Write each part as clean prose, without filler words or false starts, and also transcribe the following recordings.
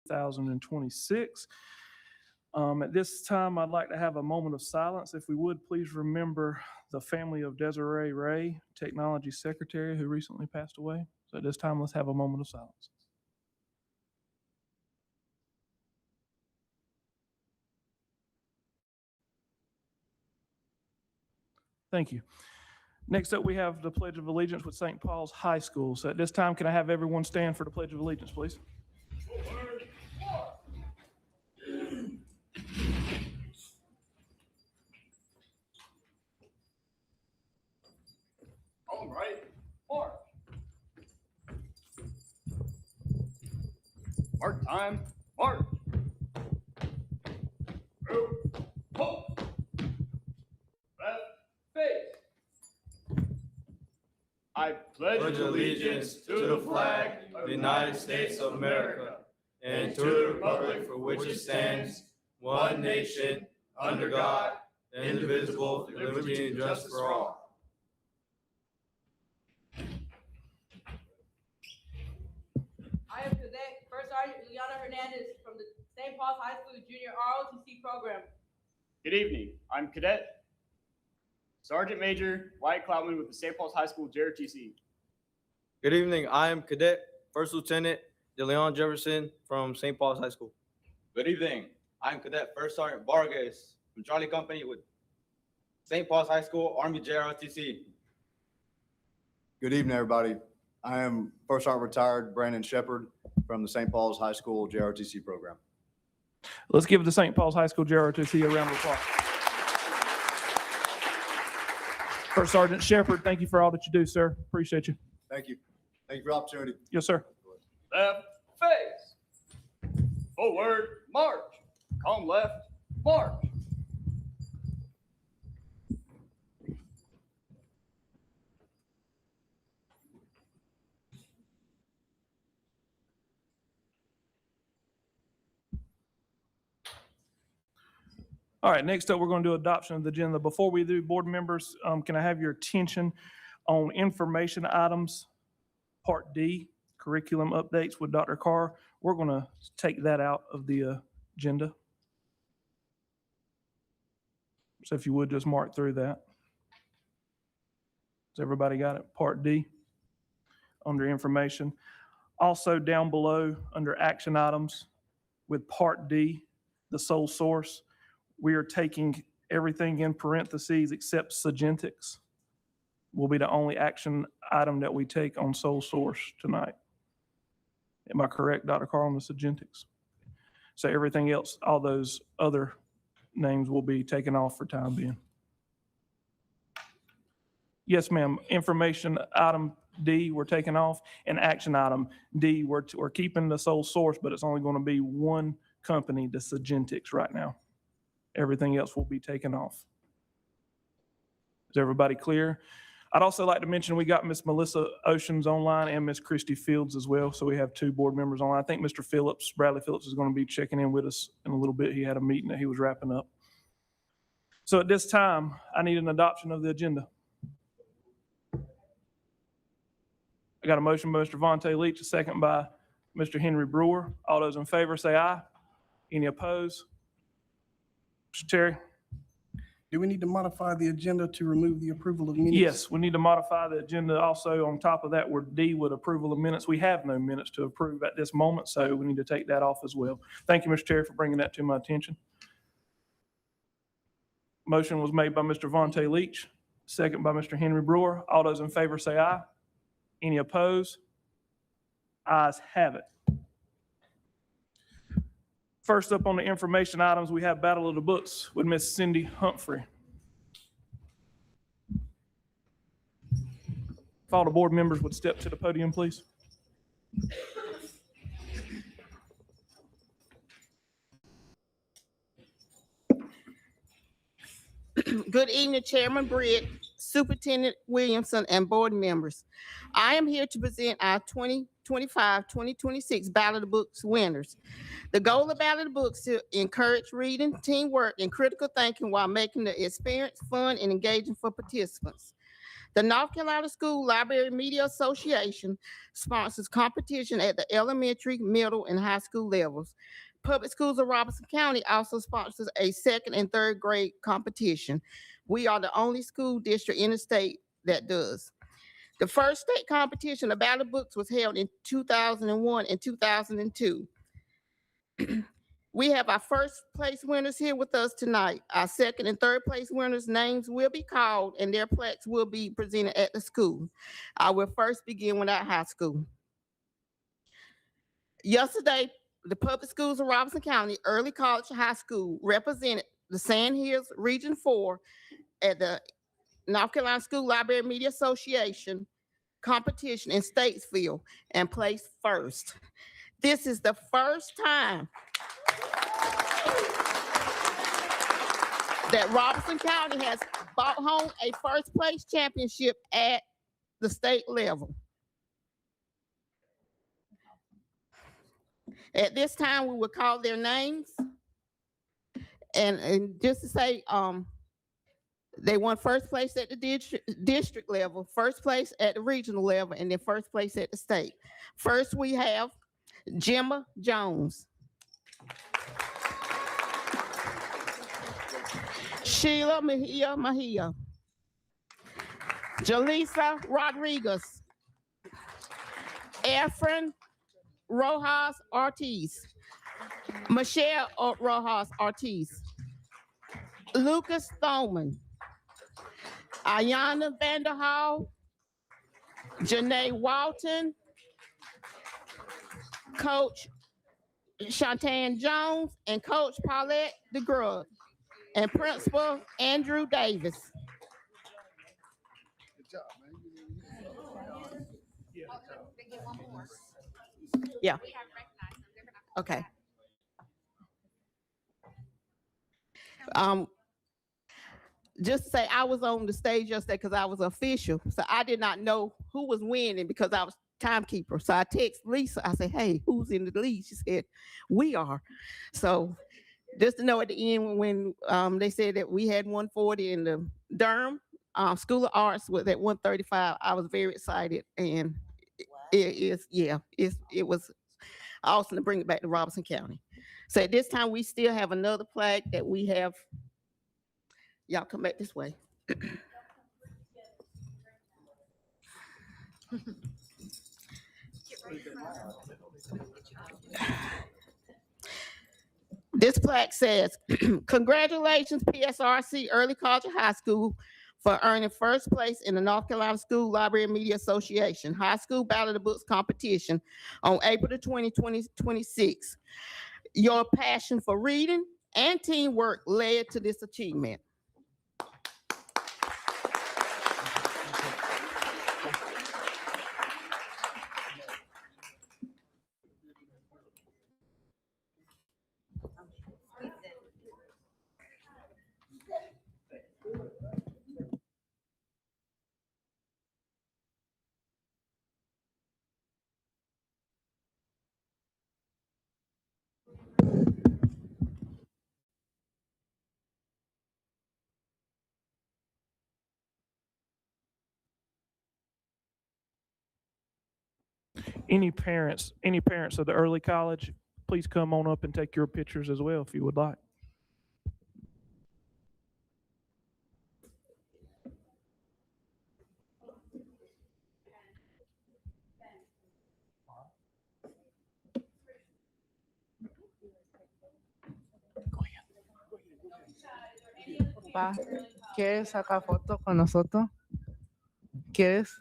2026. At this time, I'd like to have a moment of silence. If we would, please remember the family of Desiree Ray, Technology Secretary, who recently passed away. So at this time, let's have a moment of silence. Thank you. Next up, we have the Pledge of Allegiance with St. Paul's High School. So at this time, can I have everyone stand for the Pledge of Allegiance, please? All right, march. Mark time, march. Move, hold. Left, face. I pledge allegiance to the flag of the United States of America and to the republic for which it stands, one nation, under God, indivisible, with liberty and justice for all. I am Cadet First Sergeant Juliana Hernandez from the St. Paul's High School Junior ROTC program. Good evening. I'm Cadet Sergeant Major Wyatt Cloutman with the St. Paul's High School JRTC. Good evening. I am Cadet First Lieutenant DeLeon Jefferson from St. Paul's High School. Good evening. I'm Cadet First Sergeant Vargas from Charlie Company with St. Paul's High School Army JROTC. Good evening, everybody. I am First Sergeant Retired Brandon Shepard from the St. Paul's High School JRTC program. Let's give the St. Paul's High School JROTC a round of applause. First Sergeant Shepard, thank you for all that you do, sir. Appreciate you. Thank you. Thank you for the opportunity. Yes, sir. Left, face. Forward, march. Calm left, march. All right, next up, we're going to do adoption of the agenda. Before we do, board members, can I have your attention on information items, Part D, curriculum updates with Dr. Carr? We're going to take that out of the agenda. So if you would just mark through that. Has everybody got it? Part D, under information. Also down below, under action items with Part D, the sole source, we are taking everything in parentheses except Sagentics. Will be the only action item that we take on sole source tonight. Am I correct, Dr. Carr, on the Sagentics? So everything else, all those other names will be taken off for time being. Yes, ma'am. Information item D, we're taking off, and action item D, we're keeping the sole source, but it's only going to be one company, the Sagentics, right now. Everything else will be taken off. Is everybody clear? I'd also like to mention we got Miss Melissa Oceans online and Miss Christy Fields as well. So we have two board members online. I think Mr. Phillips, Bradley Phillips, is going to be checking in with us in a little bit. He had a meeting that he was wrapping up. So at this time, I need an adoption of the agenda. I got a motion by Mr. Vontae Leach, a second by Mr. Henry Brewer. All those in favor say aye. Any opposed? Mr. Terry? Do we need to modify the agenda to remove the approval of minutes? Yes, we need to modify the agenda. Also, on top of that, we're D with approval of minutes. We have no minutes to approve at this moment, so we need to take that off as well. Thank you, Mr. Terry, for bringing that to my attention. Motion was made by Mr. Vontae Leach, second by Mr. Henry Brewer. All those in favor say aye. Any opposed? Ayes have it. First up on the information items, we have Battle of the Books with Miss Cindy Humphrey. If all the board members would step to the podium, please. Good evening, Chairman Britt, Superintendent Williamson, and board members. I am here to present our 2025-2026 Ballot of the Books winners. The goal of Ballot of the Books is to encourage reading, teamwork, and critical thinking while making the experience fun and engaging for participants. The North Carolina School Library Media Association sponsors competition at the elementary, middle, and high school levels. Public Schools of Robeson County also sponsors a second and third grade competition. We are the only school district in the state that does. The first state competition of ballot books was held in 2001 and 2002. We have our first place winners here with us tonight. Our second and third place winners' names will be called and their plaques will be presented at the school. I will first begin with our high school. Yesterday, the Public Schools of Robeson County Early College High School represented the Sand Hills Region 4 at the North Carolina School Library Media Association competition in Statesville and placed first. This is the first time that Robeson County has brought home a first place championship at the state level. At this time, we will call their names. And just to say, they won first place at the district level, first place at the regional level, and then first place at the state. First, we have Gemma Jones. Sheila Mejia. Jaleesa Rodriguez. Efren Rojas Ortiz. Michelle Rojas Ortiz. Lucas Thoman. Ayana Vanderhall. Janae Walton. Coach Shantan Jones and Coach Paulette DeGrug. And Principal Andrew Davis. Yeah. Okay. Just to say, I was on the stage yesterday because I was official, so I did not know who was winning because I was timekeeper. So I text Lisa. I said, "Hey, who's in the lead?" She said, "We are." So just to know at the end when they said that we had 140 in the Durham School of Arts was at 135, I was very excited, and it was awesome to bring it back to Robeson County. So at this time, we still have another plaque that we have. Y'all come back this way. This plaque says, "Congratulations, PSRC Early College High School for earning first place in the North Carolina School Library Media Association High School Ballot of Books competition on April the 20th, 2026. Your passion for reading and teamwork led to this achievement." Any parents of the early college, please come on up and take your pictures as well if you would like. Pa, ¿quieres sacar foto con nosotros? ¿Quieres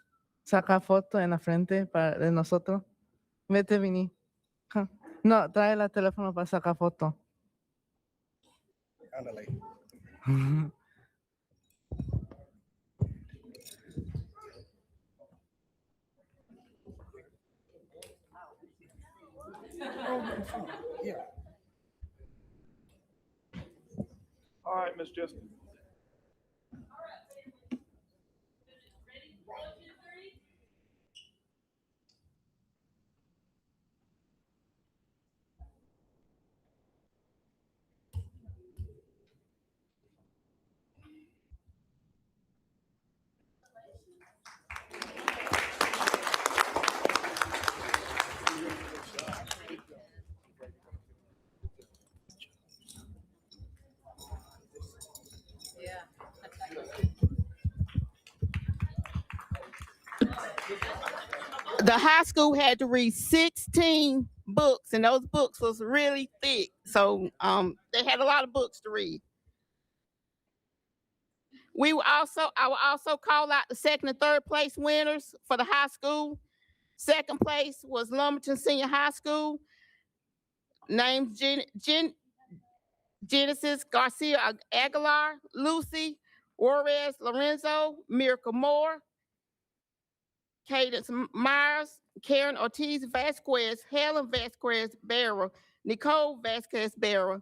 sacar foto en la frente de nosotros? Vete, Vini. No, trae el teléfono para sacar foto. Ándale. Yeah. All right, Ms. Jessica. the high school had to read 16 books, and those books was really thick. So they had a lot of books to read. I will also call out the second and third place winners for the high school. Second place was Lumberton Senior High School, named Genesis Garcia Aguilar, Lucy Juarez Lorenzo, Miracle Moore, Cadence Myers, Karen Ortiz Vasquez, Helen Vasquez Barra, Nicole Vasquez Barra,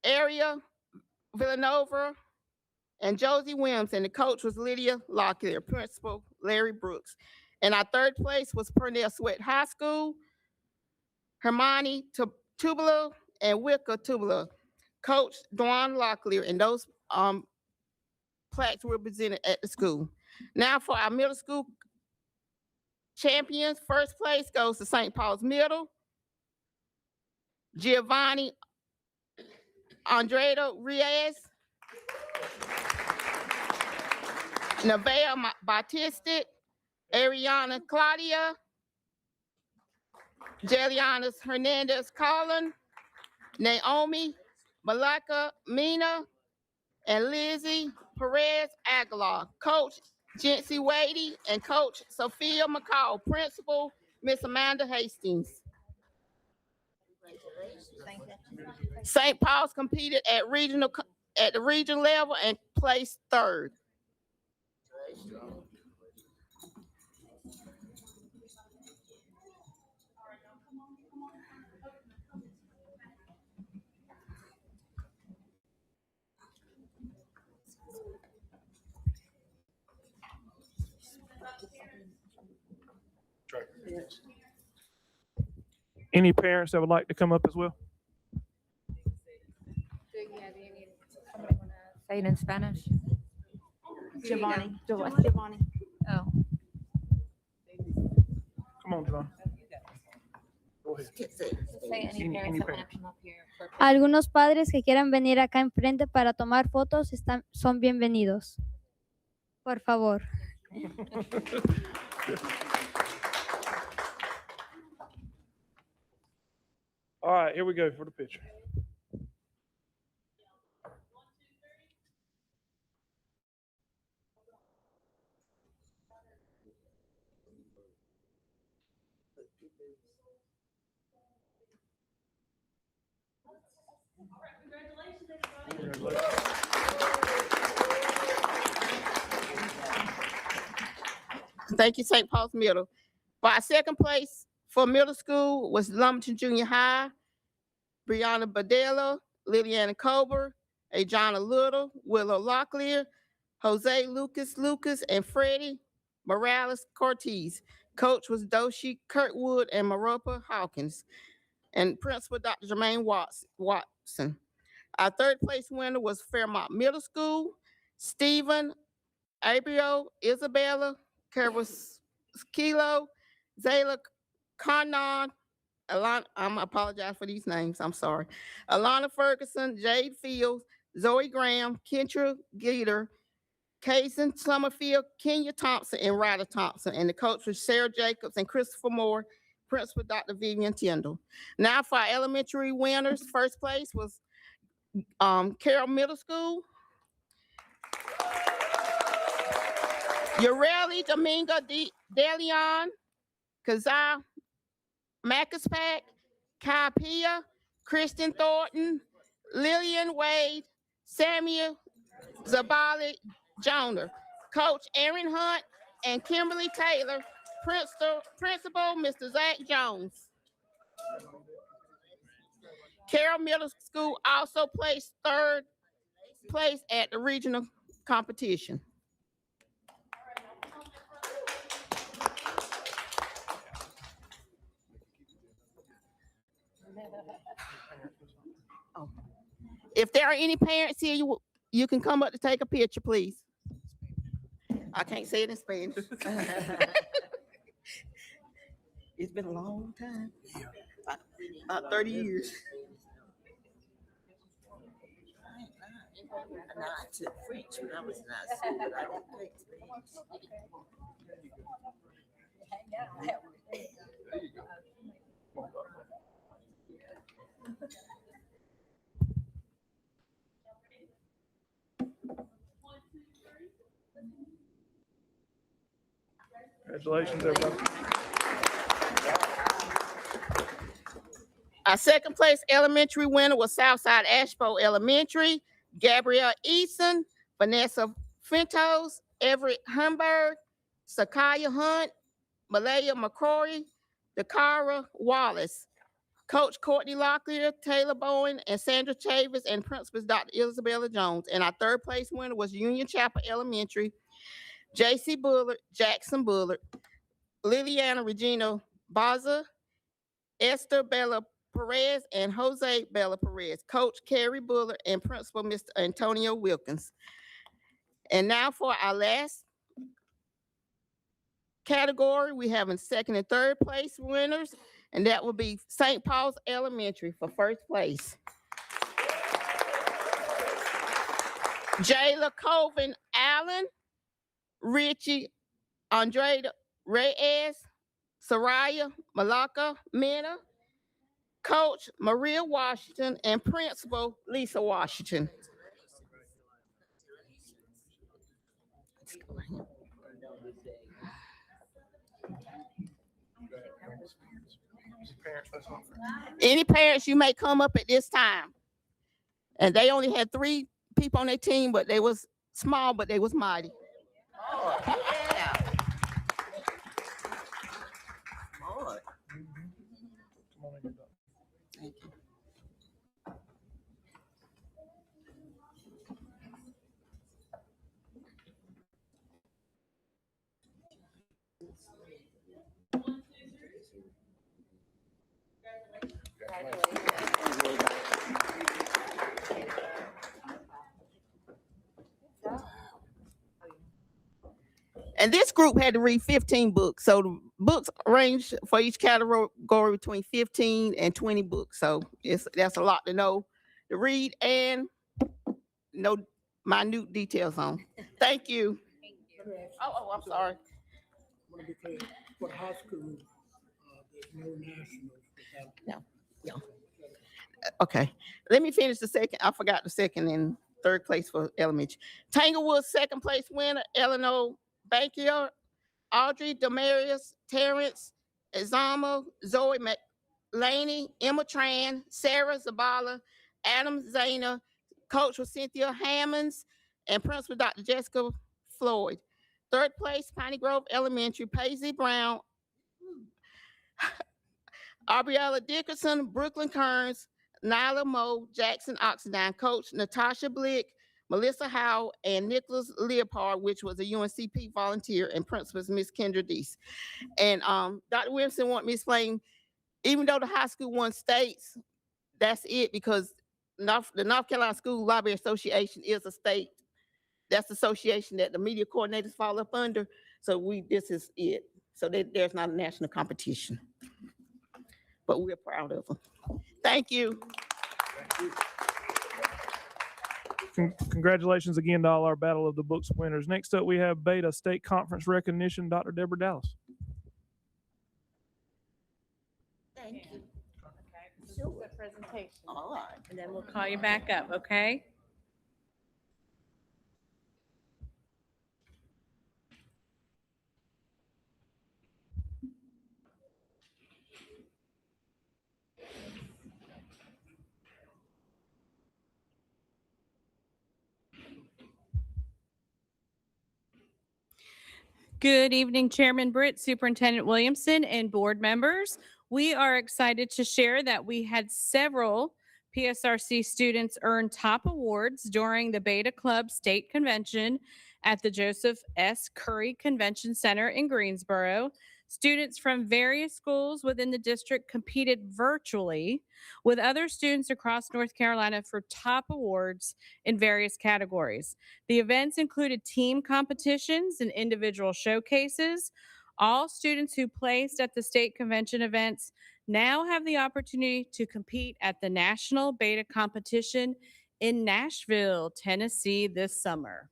Aria Villanova, and Josie Williams, and the coach was Lydia Locklear, principal Larry Brooks. And our third place was Purnell Sweat High School, Hermione Tubula and Wicca Tubula, coach Dawn Locklear, and those plaques were presented at the school. Now for our middle school champions, first place goes to St. Paul's Middle, Giovanni Andrea Reyes, Nevaeh Bautista, Ariana Claudia, Jeliana Hernandez Collin, Naomi Malaka Mina, and Lizzie Perez Aguilar. Coach Jency Wadey and Coach Sophia McCall. Principal Miss Amanda Hastings. St. Paul's competed at the regional level and placed third. Any parents that would like to come up as well? Say it in Spanish. Giovanni. Giovanni. Oh. Come on, John. Go ahead. Any parent. Algunos padres que quieran venir acá enfrente para tomar fotos son bienvenidos. Por favor. All right, here we go for the picture. Thank you, St. Paul's Middle. For our second place for middle school was Lumberton Junior High, Brianna Badella, Liliana Kober, Ajana Little, Willow Locklear, Jose Lucas, and Freddie Morales Cortez. Coach was Doshi Kirkwood and Maropa Hawkins. And Principal Dr. Jermaine Watson. Our third place winner was Fairmont Middle School, Stephen Abrio, Isabella Carvaskilo, Zayla Carnon, Alana, I apologize for these names, I'm sorry. Alana Ferguson, Jade Fields, Zoe Graham, Kendra Gator, Kaysen Summerfield, Kenya Thompson, and Ryder Thompson. And the coach was Sarah Jacobs and Christopher Moore, Principal Dr. Vivian Tyndall. Now for our elementary winners, first place was Carroll Middle School, Ureli Domingo DeLeon, Kazai Macaspack, Kai Pia, Kristen Thornton, Lillian Wade, Samuel Zabali Joner, Coach Aaron Hunt, and Kimberly Taylor, Principal Mr. Zach Jones. Carroll Middle School also placed third place at the regional competition. Oh. If there are any parents here, you can come up to take a picture, please. I can't say it in Spanish. It's been a long time. About 30 years. I took French when I was in high school, but I didn't take Spanish. Congratulations, everybody. Our second place elementary winner was Southside Ashpo Elementary, Gabrielle Eason, Vanessa Fintos, Everett Humberg, Sakaya Hunt, Malaya McCrory, Dakara Wallace. Coach Courtney Locklear, Taylor Bowen, and Sandra Chavis, and principals Dr. Isabella Jones. And our third place winner was Union Chapel Elementary, J.C. Bullard, Jackson Bullard, Liliana Regina Baza, Esther Bella Perez, and Jose Bella Perez. Coach Carrie Bullard and Principal Mr. Antonio Wilkins. And now for our last category, we have in second and third place winners, and that will be St. Paul's Elementary for first place. Jayla Colvin Allen, Richie Andrade Reyes, Soraya Malaka Mena, Coach Maria Washington, and Principal Lisa Washington. Any parents, you may come up at this time. And they only had 3 people on their team, but they was small, but they was mighty. Yeah. Thank you. And this group had to read 15 books. So the books range for each category between 15 and 20 books. So that's a lot to know, to read and know minute details on. Thank you. Oh, I'm sorry. I want to be clear, for the high school, there's no national. No. Okay, let me finish the second. I forgot the second and third place for elementary. Tanglewood second place winner, Eleanor Bankier, Audrey Demarius, Terrence Izama, Zoe McLaney, Emma Tran, Sarah Zabala, Adam Zana. Coach was Cynthia Hammonds, and Principal Dr. Jessica Floyd. Third place, Piney Grove Elementary, Paisley Brown, Aubriella Dickerson, Brooklyn Kearns, Nyla Moe, Jackson Oxendine. Coach Natasha Blick, Melissa Howe, and Nicholas Leopard, which was a UNCP volunteer, and principals Miss Kendra Deese. And Dr. Williamson wanted me to explain, even though the high school won states, that's it, because the North Carolina School Library Association is a state. That's the association that the media coordinators fall up under. So this is it. So there's not a national competition, but we're proud of them. Thank you. Congratulations again to all our Battle of the Books winners. Next up, we have Beta State Conference recognition, Dr. Deborah Dallas. Thank you. Okay, this is the presentation. All right. And then we'll call you back up, okay? Good evening, Chairman Britt, Superintendent Williamson, and board members. We are excited to share that we had several PSRC students earn top awards during the Beta Club State Convention at the Joseph S. Curry Convention Center in Greensboro. Students from various schools within the district competed virtually with other students across North Carolina for top awards in various categories. The events included team competitions and individual showcases. All students who placed at the state convention events now have the opportunity to compete at the National Beta Competition in Nashville, Tennessee this summer.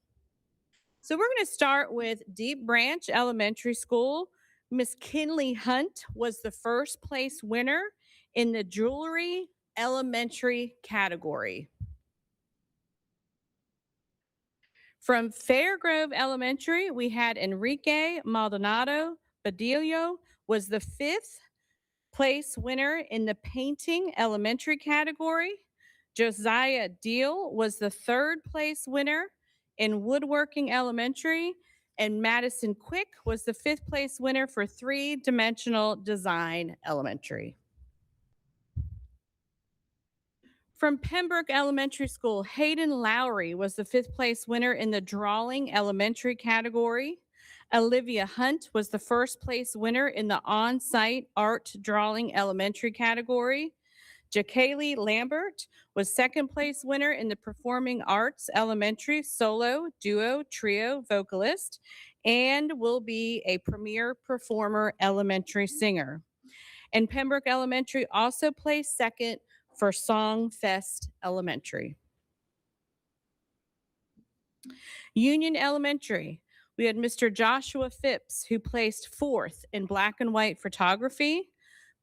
So we're going to start with Deep Branch Elementary School. Miss Kinley Hunt was the first place winner in the jewelry elementary category. From Fairgrove Elementary, we had Enrique Maldonado Badillo was the 5th place winner in the painting elementary category. Josiah Deal was the 3rd place winner in woodworking elementary. And Madison Quick was the 5th place winner for 3-dimensional design elementary. From Pembroke Elementary School, Hayden Lowry was the 5th place winner in the drawing elementary category. Olivia Hunt was the 1st place winner in the on-site art drawing elementary category. Jacaylee Lambert was 2nd place winner in the performing arts elementary solo, duo, trio vocalist, and will be a premier performer elementary singer. And Pembroke Elementary also placed 2nd for Song Fest Elementary. Union Elementary, we had Mr. Joshua Phipps, who placed 4th in black and white photography.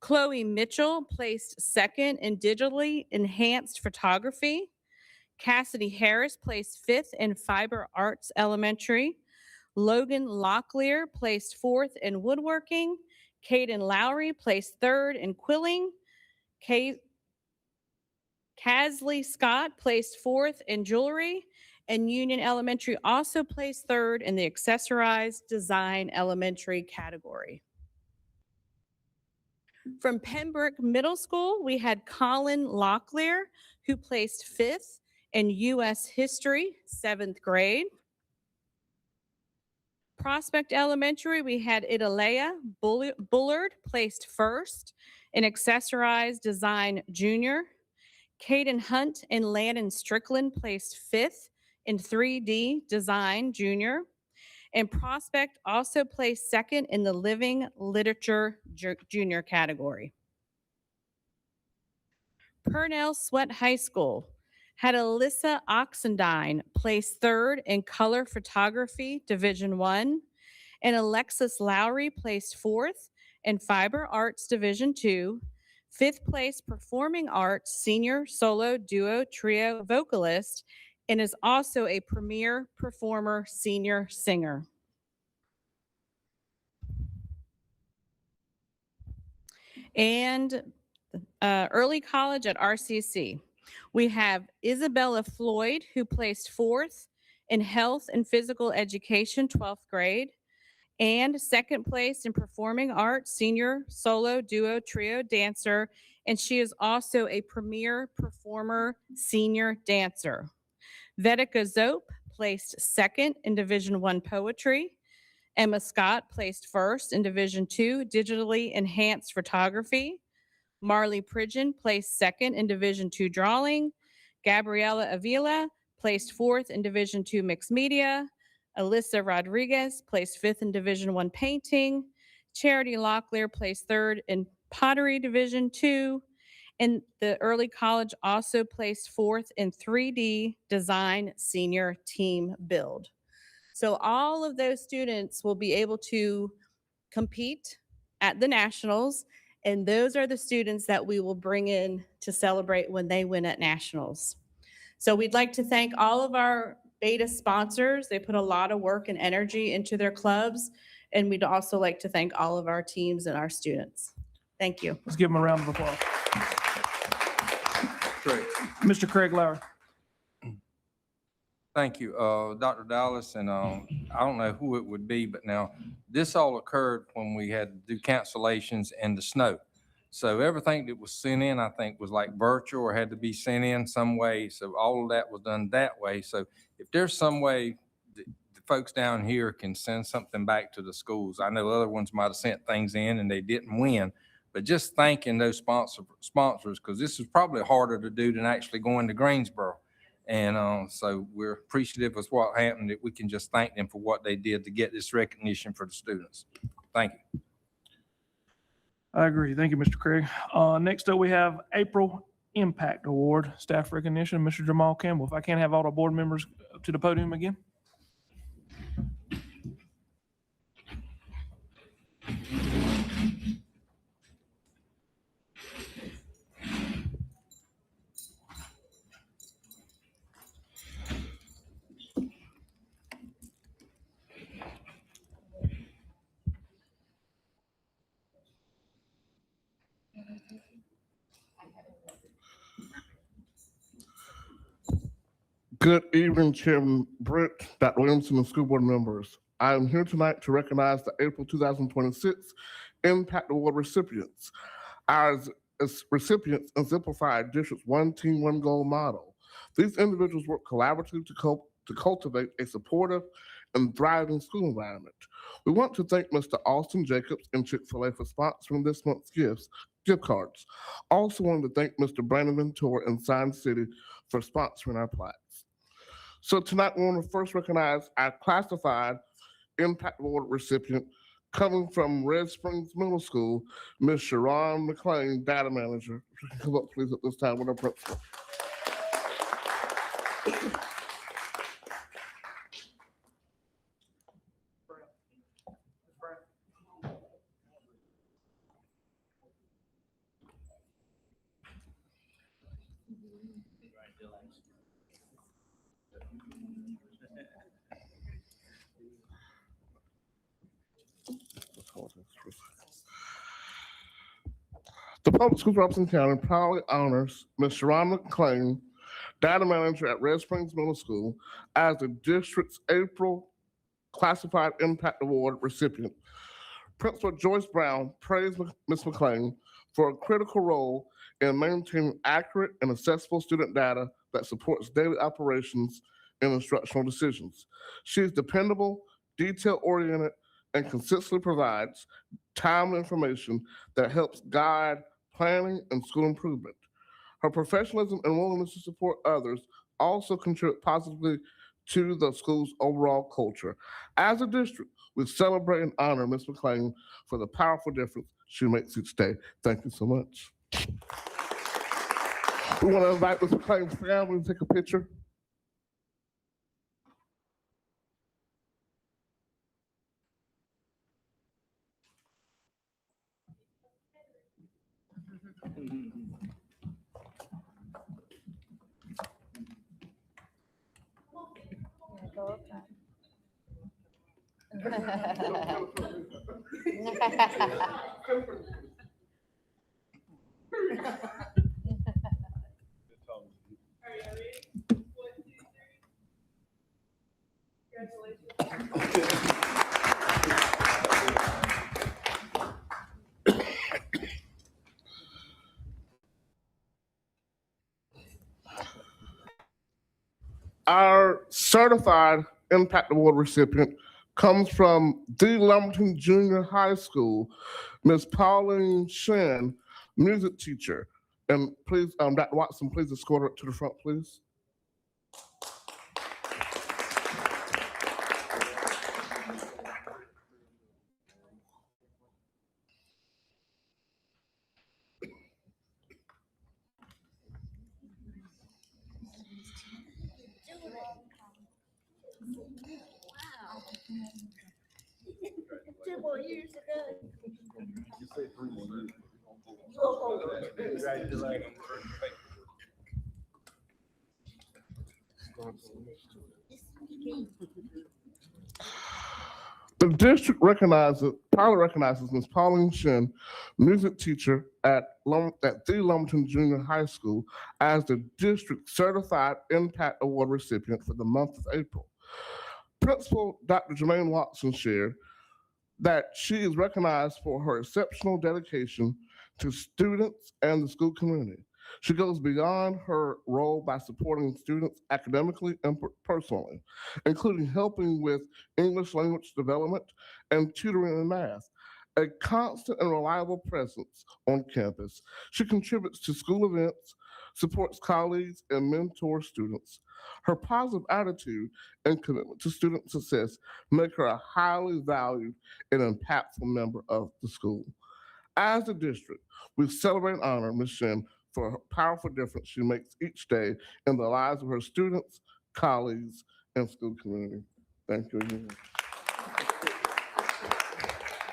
Chloe Mitchell placed 2nd in digitally enhanced photography. Cassidy Harris placed 5th in fiber arts elementary. Logan Locklear placed 4th in woodworking. Caden Lowry placed 3rd in quilling. Casley Scott placed 4th in jewelry, and Union Elementary also placed 3rd in the accessorized design elementary category. From Pembroke Middle School, we had Colin Locklear, who placed 5th in U.S. History, 7th grade. Prospect Elementary, we had Idalea Bullard placed 1st in accessorized design junior. Caden Hunt and Landon Strickland placed 5th in 3D design junior. And Prospect also placed 2nd in the living literature junior category. Purnell Sweat High School had Alyssa Oxendine placed 3rd in color photography division 1, and Alexis Lowry placed 4th in fiber arts division 2. 5th place performing arts senior solo duo trio vocalist, and is also a premier performer senior singer. And early college at RCC, we have Isabella Floyd, who placed 4th in health and physical education 12th grade, and 2nd place in performing arts senior solo duo trio dancer, and she is also a premier performer senior dancer. Vedika Zope placed 2nd in division 1 poetry. Emma Scott placed 1st in division 2 digitally enhanced photography. Marley Pridgeon placed 2nd in division 2 drawing. Gabriela Avila placed 4th in division 2 mixed media. Alyssa Rodriguez placed 5th in division 1 painting. Charity Locklear placed 3rd in pottery division 2. And the early college also placed 4th in 3D design senior team build. So all of those students will be able to compete at the nationals, and those are the students that we will bring in to celebrate when they win at nationals. So we'd like to thank all of our beta sponsors. They put a lot of work and energy into their clubs, and we'd also like to thank all of our teams and our students. Thank you. Let's give them a round of applause. Great. Mr. Craig Lauer. Thank you, Dr. Dallas, and I don't know who it would be, but now this all occurred when we had to do cancellations and the snow. So everything that was sent in, I think, was like virtual or had to be sent in some way. So all of that was done that way. So if there's some way that the folks down here can send something back to the schools, I know other ones might have sent things in and they didn't win, but just thanking those sponsors, because this is probably harder to do than actually going to Greensboro. And so we're appreciative of what happened, that we can just thank them for what they did to get this recognition for the students. Thank you. I agree. Thank you, Mr. Craig. Next up, we have April Impact Award, staff recognition, Mr. Jamal Campbell. If I can't have all the board members to the podium again. Good evening, Chairman Britt, Dr. Williamson, and school board members. I am here tonight to recognize the April 2026 Impact Award recipients. Our recipients exemplified District's One Team, One Goal model. These individuals work collaboratively to cultivate a supportive and thriving school environment. We want to thank Mr. Austin Jacobs and Chick-fil-A for sponsoring this month's gift cards. Also wanted to thank Mr. Brandon Ventura and Sign City for sponsoring our plaques. So tonight we want to first recognize our classified Impact Award recipient coming from Red Springs Middle School, Ms. Sharon McLean, Data Manager. If you can come up please at this time with our principal. The Public Schools of Robeson County proudly honors Ms. Sharon McLean, Data Manager at Red Springs Middle School, as the district's April Classified Impact Award recipient. Principal Joyce Brown praised Ms. McLean for a critical role in maintaining accurate and accessible student data that supports daily operations and instructional decisions. She is dependable, detail-oriented, and consistently provides timely information that helps guide planning and school improvement. Her professionalism and willingness to support others also contribute positively to the school's overall culture. As a district, we celebrate and honor Ms. McLean for the powerful difference she makes each day. Thank you so much. We want to invite Ms. McLean's family to take a picture. Our certified Impact Award recipient comes from the Lumberton Junior High School, Ms. Pauline Shen, music teacher. And please, Dr. Watson, please escort her to the front, please. The district proudly recognizes Ms. Pauline Shen, music teacher at the Lumberton Junior High School, as the district certified Impact Award recipient for the month of April. Principal Dr. Jermaine Watson shared that she is recognized for her exceptional dedication to students and the school community. She goes beyond her role by supporting students academically and personally, including helping with English language development and tutoring in math. A constant and reliable presence on campus, she contributes to school events, supports colleagues, and mentors students. Her positive attitude and commitment to student success make her a highly valued and impactful member of the school. As a district, we celebrate and honor Ms. Shen for her powerful difference she makes each day in the lives of her students, colleagues, and school community. Thank you again.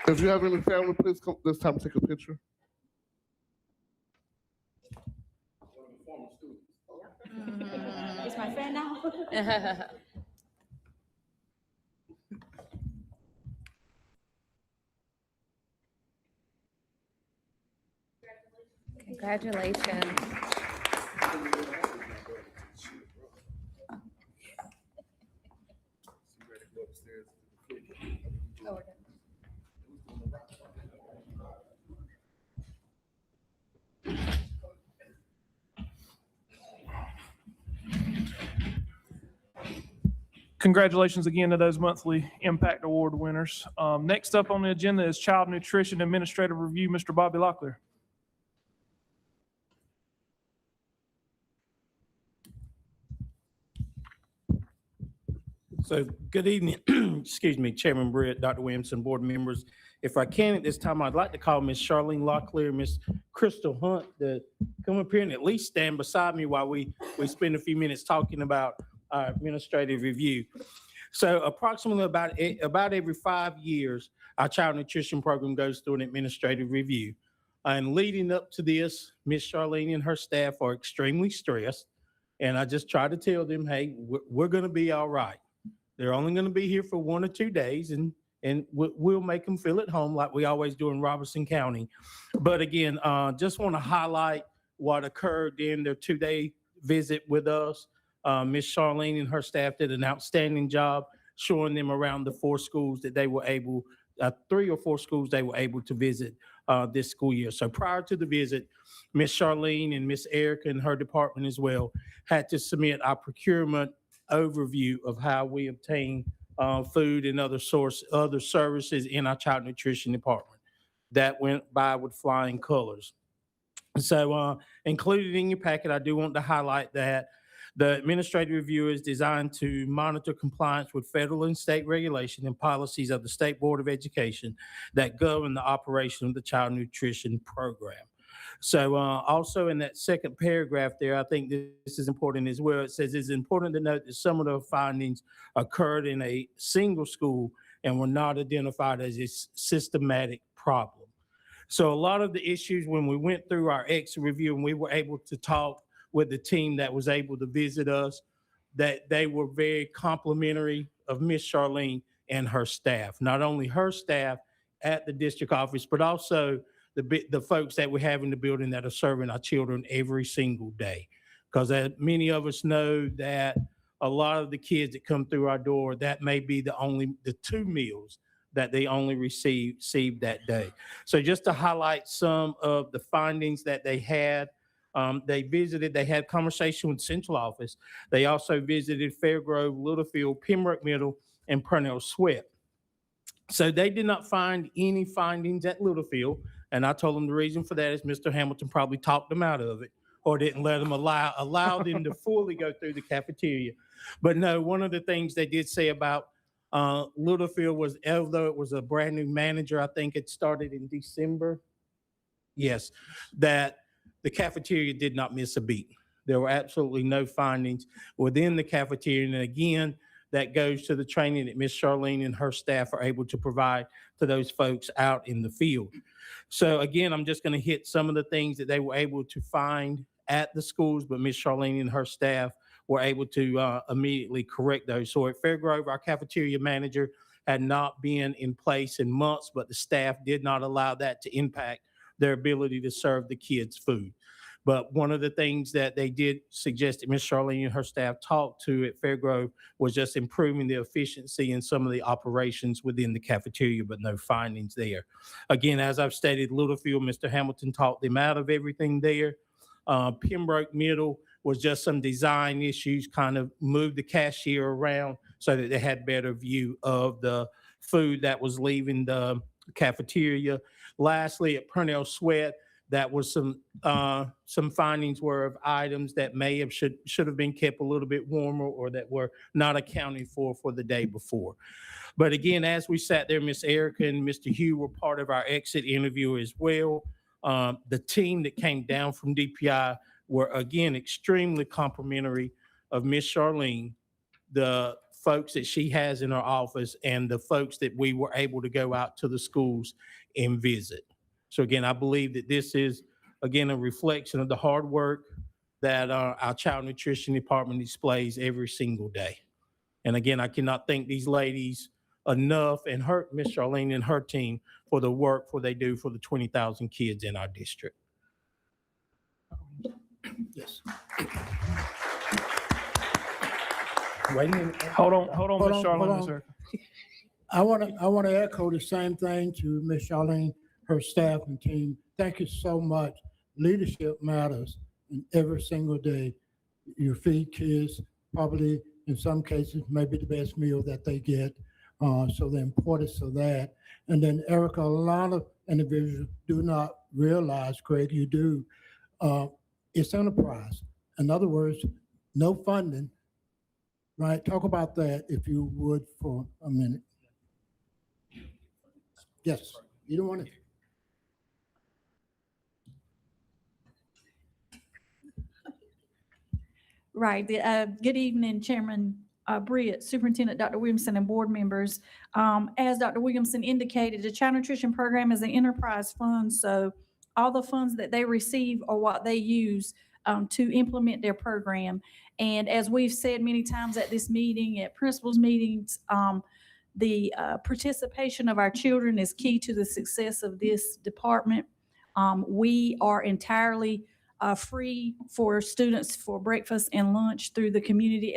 If you have any family, please come this time take a picture. It's my friend now. Congratulations. Congratulations again to those monthly Impact Award winners. Next up on the agenda is Child Nutrition Administrative Review, Mr. Bobby Locklear. So good evening, excuse me, Chairman Britt, Dr. Williamson, board members. If I can at this time, I'd like to call Ms. Charlene Locklear, Ms. Crystal Hunt to come up here and at least stand beside me while we spend a few minutes talking about our administrative review. So approximately about every 5 years, our child nutrition program goes through an administrative review. And leading up to this, Ms. Charlene and her staff are extremely stressed. And I just try to tell them, hey, we're going to be all right. They're only going to be here for 1 or 2 days, and we'll make them feel at home like we always do in Robeson County. But again, just want to highlight what occurred during their 2-day visit with us. Ms. Charlene and her staff did an outstanding job showing them around the 4 schools that they were able, 3 or 4 schools they were able to visit this school year. So prior to the visit, Ms. Charlene and Ms. Erica and her department as well had to submit our procurement overview of how we obtain food and other services in our child nutrition department. That went by with flying colors. So included in your packet, I do want to highlight that the administrative review is designed to monitor compliance with federal and state regulation and policies of the State Board of Education that govern the operation of the child nutrition program. So also in that second paragraph there, I think this is important as well. It says it's important to note that some of the findings occurred in a single school and were not identified as a systematic problem. So a lot of the issues when we went through our exit review and we were able to talk with the team that was able to visit us, that they were very complimentary of Miss Charlene and her staff. Not only her staff at the district office, but also the folks that we have in the building that are serving our children every single day. Because many of us know that a lot of the kids that come through our door, that may be the 2 meals that they only received that day. So just to highlight some of the findings that they had, they had conversation with central office. They also visited Fairgrove, Littlefield, Pembroke Middle, and Purnell Sweat. So they did not find any findings at Littlefield. And I told them the reason for that is Mr. Hamilton probably talked them out of it or didn't let them allow them to fully go through the cafeteria. But no, one of the things they did say about Littlefield was, although it was a brand new manager, I think it started in December. Yes, that the cafeteria did not miss a beat. There were absolutely no findings within the cafeteria. And again, that goes to the training that Ms. Charlene and her staff are able to provide to those folks out in the field. So again, I'm just going to hit some of the things that they were able to find at the schools, but Ms. Charlene and her staff were able to immediately correct those. So at Fairgrove, our cafeteria manager had not been in place in months, but the staff did not allow that to impact their ability to serve the kids food. But one of the things that they did suggest that Ms. Charlene and her staff talked to at Fairgrove was just improving the efficiency in some of the operations within the cafeteria, but no findings there. Again, as I've stated, Littlefield, Mr. Hamilton talked them out of everything there. Pembroke Middle was just some design issues, kind of moved the cashier around so that they had better view of the food that was leaving the cafeteria. Lastly, at Purnell Sweat, that was some findings were of items that may have should have been kept a little bit warmer or that were not accounted for the day before. But again, as we sat there, Miss Erica and Mr. Hugh were part of our exit interview as well. The team that came down from DPI were again extremely complimentary of Miss Charlene, the folks that she has in her office, and the folks that we were able to go out to the schools and visit. So again, I believe that this is, again, a reflection of the hard work that our child nutrition department displays every single day. And again, I cannot thank these ladies enough and Miss Charlene and her team for the work they do for the 20,000 kids in our district. Yes. Wait a minute. Hold on, Ms. Charlene, Ms. Erica. I want to echo the same thing to Ms. Charlene, her staff and team. Thank you so much. Leadership matters, and every single day you feed kids probably in some cases, maybe the best meal that they get. So the importance of that. And then Erica, a lot of individuals do not realize, Craig, you do, it's enterprise. In other words, no funding, right? Talk about that if you would for a minute. Yes, you don't want to. Right. Good evening, Chairman Britt, Superintendent Dr. Williamson, and board members. As Dr. Williamson indicated, the Child Nutrition Program is an enterprise fund, so all the funds that they receive are what they use to implement their program. And as we've said many times at this meeting, at principals meetings, the participation of our children is key to the success of this department. We are entirely free for students for breakfast and lunch through the community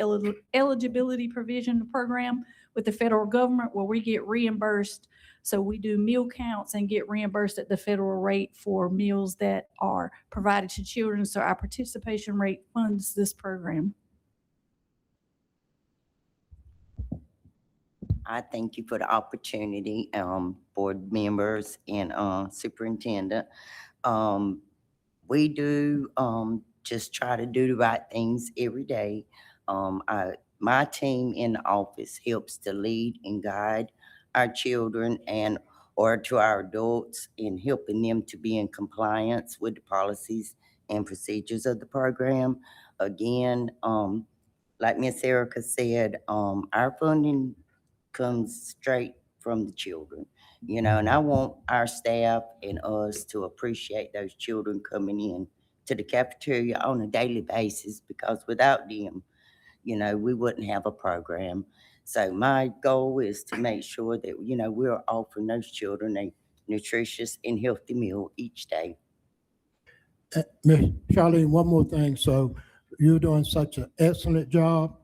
eligibility provision program with the federal government, where we get reimbursed. So we do meal counts and get reimbursed at the federal rate for meals that are provided to children. So our participation rate funds this program. I thank you for the opportunity, board members and superintendent. We do just try to do the right things every day. My team in the office helps to lead and guide our children or to our adults in helping them to be in compliance with the policies and procedures of the program. Again, like Miss Erica said, our funding comes straight from the children, and I want our staff and us to appreciate those children coming in to the cafeteria on a daily basis, because without them, we wouldn't have a program. So my goal is to make sure that, we're offering those children a nutritious and healthy meal each day. Miss Charlene, one more thing. So you're doing such an excellent job.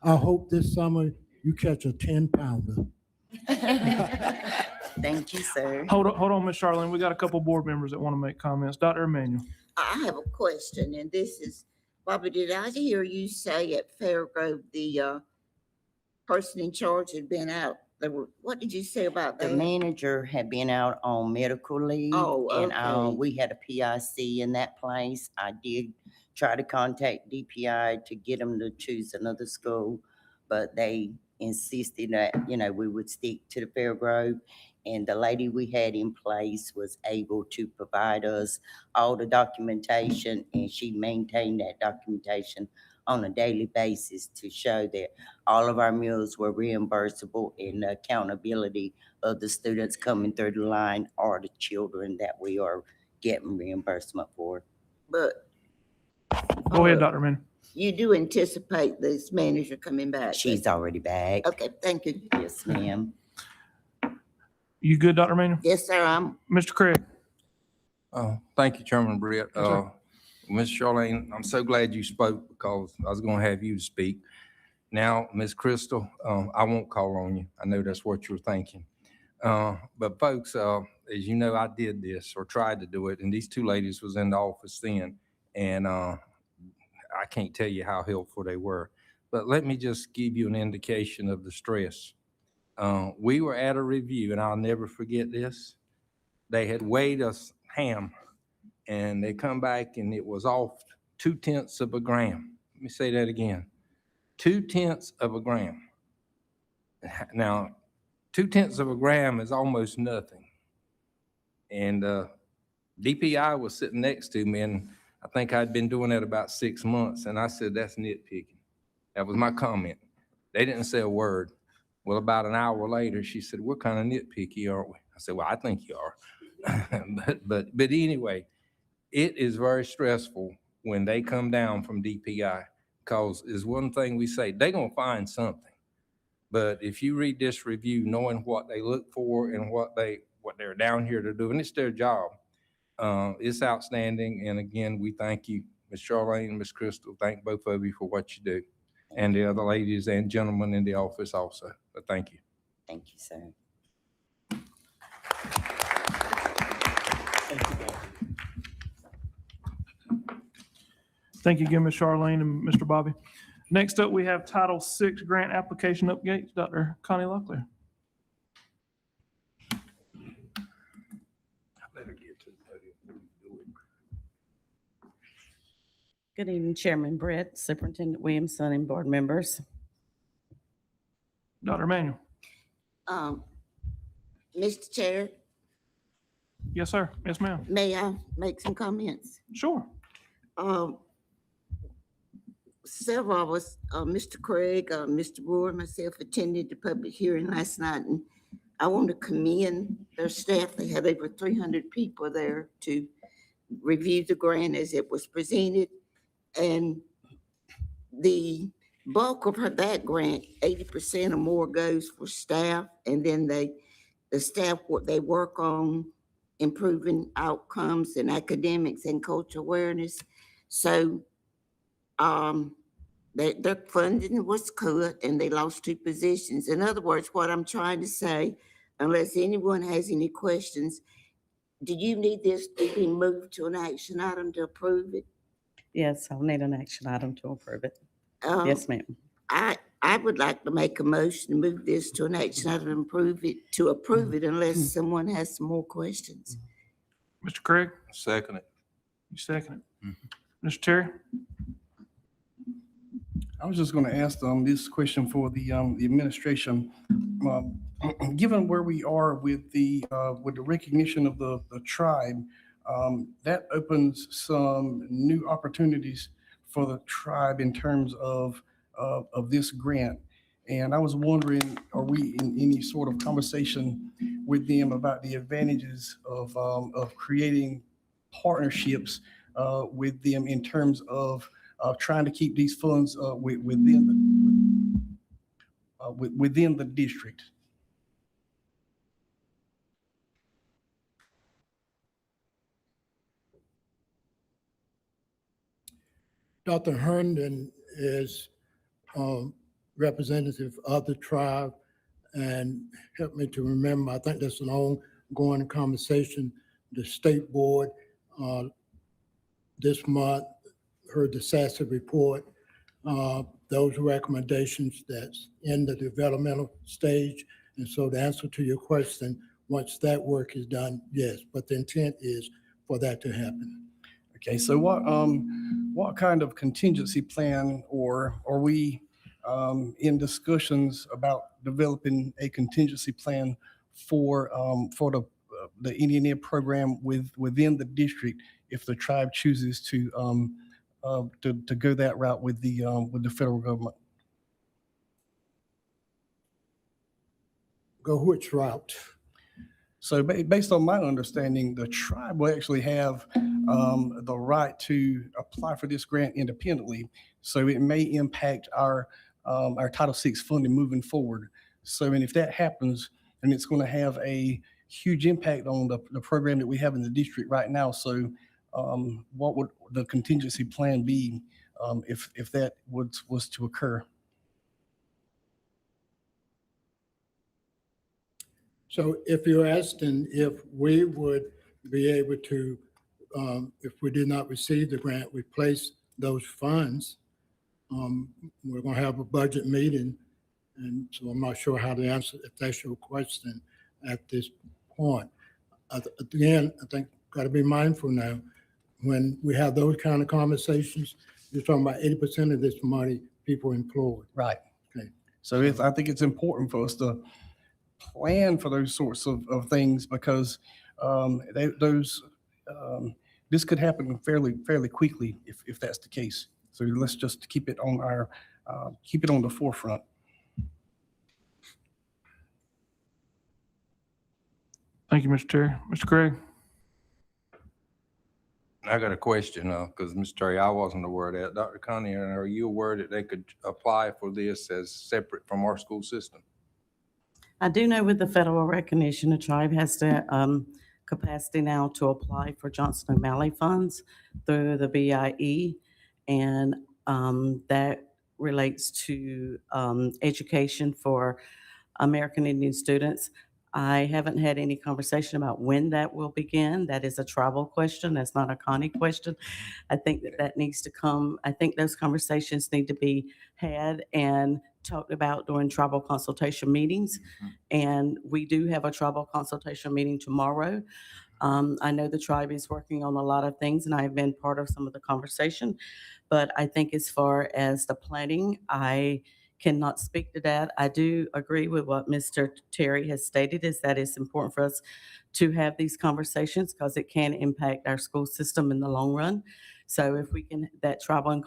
I hope this summer you catch a 10-pounder. Thank you, sir. Hold on, Ms. Charlene. We got a couple board members that want to make comments. Dr. Emmanuel. I have a question, and this is, Bobby, did I hear you say at Fairgrove the person in charge had been out? What did you say about The that? manager had been out on medical leave. Oh, And okay. we had a PIC in that place. I did try to contact DPI to get them to choose another school, but they insisted that, we would stick to the Fairgrove. And the lady we had in place was able to provide us all the documentation, and she maintained that documentation on a daily basis to show that all of our meals were reimbursable, and the accountability of the students coming through the line are the children that we are getting reimbursement for. But Go ahead, Dr. Emmanuel. you do anticipate this manager coming back? She's already back. Okay, thank you. Yes, ma'am. You good, Dr. Emmanuel? Yes, sir, Mr. Craig. Thank you, Chairman Britt. Yes, Ms. Charlene, I'm so glad you spoke, because I was going to have you to speak. Now, Ms. Crystal, I won't call on you. I know that's what you're thinking. But folks, as you know, I did this, or tried to do it, and these two ladies was in the office then, and I can't tell you how helpful they were. But let me just give you an indication of the stress. We were at a review, and I'll never forget this. They had weighed us ham, and they come back and it was off 0.2 of a gram. Let me say that again. 0.2 of a gram. Now, 0.2 of a gram is almost nothing. And DPI was sitting next to me, and I think I'd been doing that about 6 months. And I said, that's nitpicking. That was my comment. They didn't say a word. Well, about an hour later, she said, we're kind of nitpicky, aren't we? I said, well, I think you are. but anyway, it is very stressful when they come down from DPI, because is one thing we say, they're going to find something. But if you read this review, knowing what they look for and what they're down here to do, and it's their job, it's outstanding. And again, we thank you, Ms. Charlene, Ms. Crystal, thank both of you for what you do. And the other ladies and gentlemen in the office also. But thank you. Thank you, sir. Thank you again, Ms. Charlene and Mr. Bobby. Next up, we have Title VI grant application updates. Dr. Connie Locklear. Good evening, Chairman Brett, Superintendent Williamson, and board members. Dr. Manuel. Mr. Chair, Yes, sir. Yes, ma'am. may I make some comments? Sure. Several of us, Mr. Craig, Mr. Brewer, myself attended the public hearing last night, and I want to commend their staff. They had over 300 people there to review the grant as it was presented. And the bulk of that grant, 80% or more goes for staff, and then the staff, what they work on improving outcomes and academics and cultural awareness. So their funding was cut and they lost 2 positions. In other words, what I'm trying to say, unless anyone has any questions, do you need this to be moved to an action item to approve it? Yes, I'll need an action item to approve it. Yes, ma'am. I would like to make a motion to move this to an action item and approve it unless someone has some more questions. Mr. Craig, Second it. you second it. Mr. Terry? I was just going to ask this question for the administration. Given where we are with the recognition of the tribe, that opens some new opportunities for the tribe in terms of this grant. And I was wondering, are we in any sort of conversation with them about the advantages of creating partnerships with them in terms of trying to keep these funds within the district? Dr. Herndon is representative of the tribe, and help me to remember, I think that's an ongoing conversation. The state board this month heard the SASSA report, those recommendations that's in the developmental stage. And so the answer to your question, once that work is done, yes, but the intent is for that to happen. Okay, so what kind of contingency plan, or are we in discussions about developing a contingency plan for the Indian Ed program within the district if the tribe chooses to go that route with the federal government? Go which route? So based on my understanding, the tribe will actually have the right to apply for this grant independently. So it may impact our Title VI funding moving forward. So, and if that happens, then it's going to have a huge impact on the program that we have in the district right now. So what would the contingency plan be if that was to occur? So if you're asking if we would be able to, if we did not receive the grant, replace those funds, we're going to have a budget meeting. And so I'm not sure how to answer if that's your question at this point. Again, I think got to be mindful now, when we have those kind of conversations, you're talking about 80% of this money people employed. Right. Okay. So I think it's important for us to plan for those sorts of things, because this could happen fairly quickly if that's the case. So let's just keep it on the forefront. Thank you, Mr. Terry. Mr. Craig? I got a question, because Mr. Terry, I wasn't aware of that. Dr. Connie, are you aware that they could apply for this as separate from our school system? I do know with the federal recognition, the tribe has the capacity now to apply for Johnson O'Malley funds through the BIE, and that relates to education for American Indian students. I haven't had any conversation about when that will begin. That is a tribal question. That's not a county question. I think that needs to come, I think those conversations need to be had and talked about during tribal consultation meetings. And we do have a tribal consultation meeting tomorrow. I know the tribe is working on a lot of things, and I've been part of some of the conversation. But I think as far as the planning, I cannot speak to that. I do agree with what Mr. Terry has stated, is that it's important for us to have these conversations because it can impact our school system in the long run. So if we can, that tribal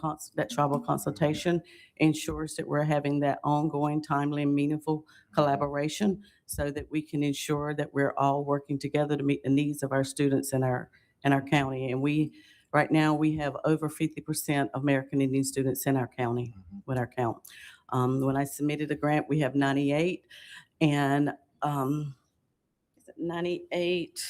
consultation ensures that we're having that ongoing, timely, and meaningful collaboration so that we can ensure that we're all working together to meet the needs of our students in our county. And right now, we have over 50% of American Indian students in our county with our count. When I submitted a grant, we have 98, and is it 98?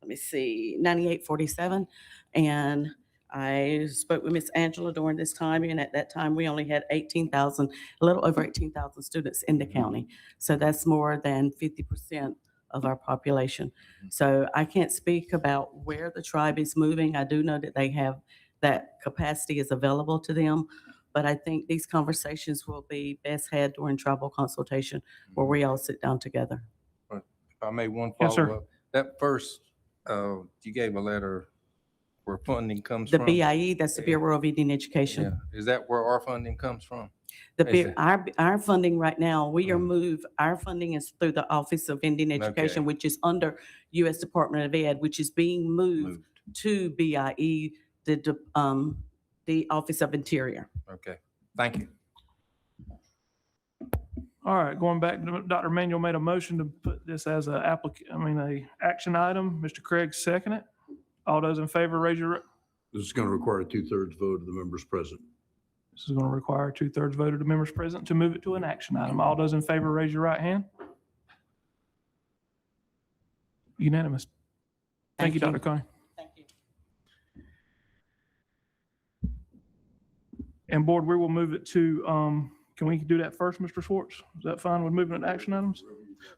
Let me see, 9847. And I spoke with Miss Angela during this time, and at that time, we only had 18,000, a little over 18,000 students in the county. So that's more than 50% of our population. So I can't speak about where the tribe is moving. I do know that they have that capacity is available to them. But I think these conversations will be best had during tribal consultation where we all sit down together. If I may, one Yes, sir. follow-up. That first, you gave a letter where funding comes The from. BIE, that's the Bureau of Indian Education. Yeah. Is that where our funding comes from? Our funding right now, our funding is through the Office of Indian Education, which is under U.S. Department of Ed, which is being moved to BIE, the Office of Interior. Okay, thank you. All right, going back, Dr. Manuel made a motion to put this as a action item. Mr. Craig seconded it. All those in favor, raise your. This is going to require a 2/3 vote of the members present. This is going to require a 2/3 vote of the members present to move it to an action item. All those in favor, raise your right hand. Unanimous. Thank you, Dr. Connie. Thank you. And board, we will move it to, can we do that first, Mr. Schwartz? Is that fine with moving it to action items?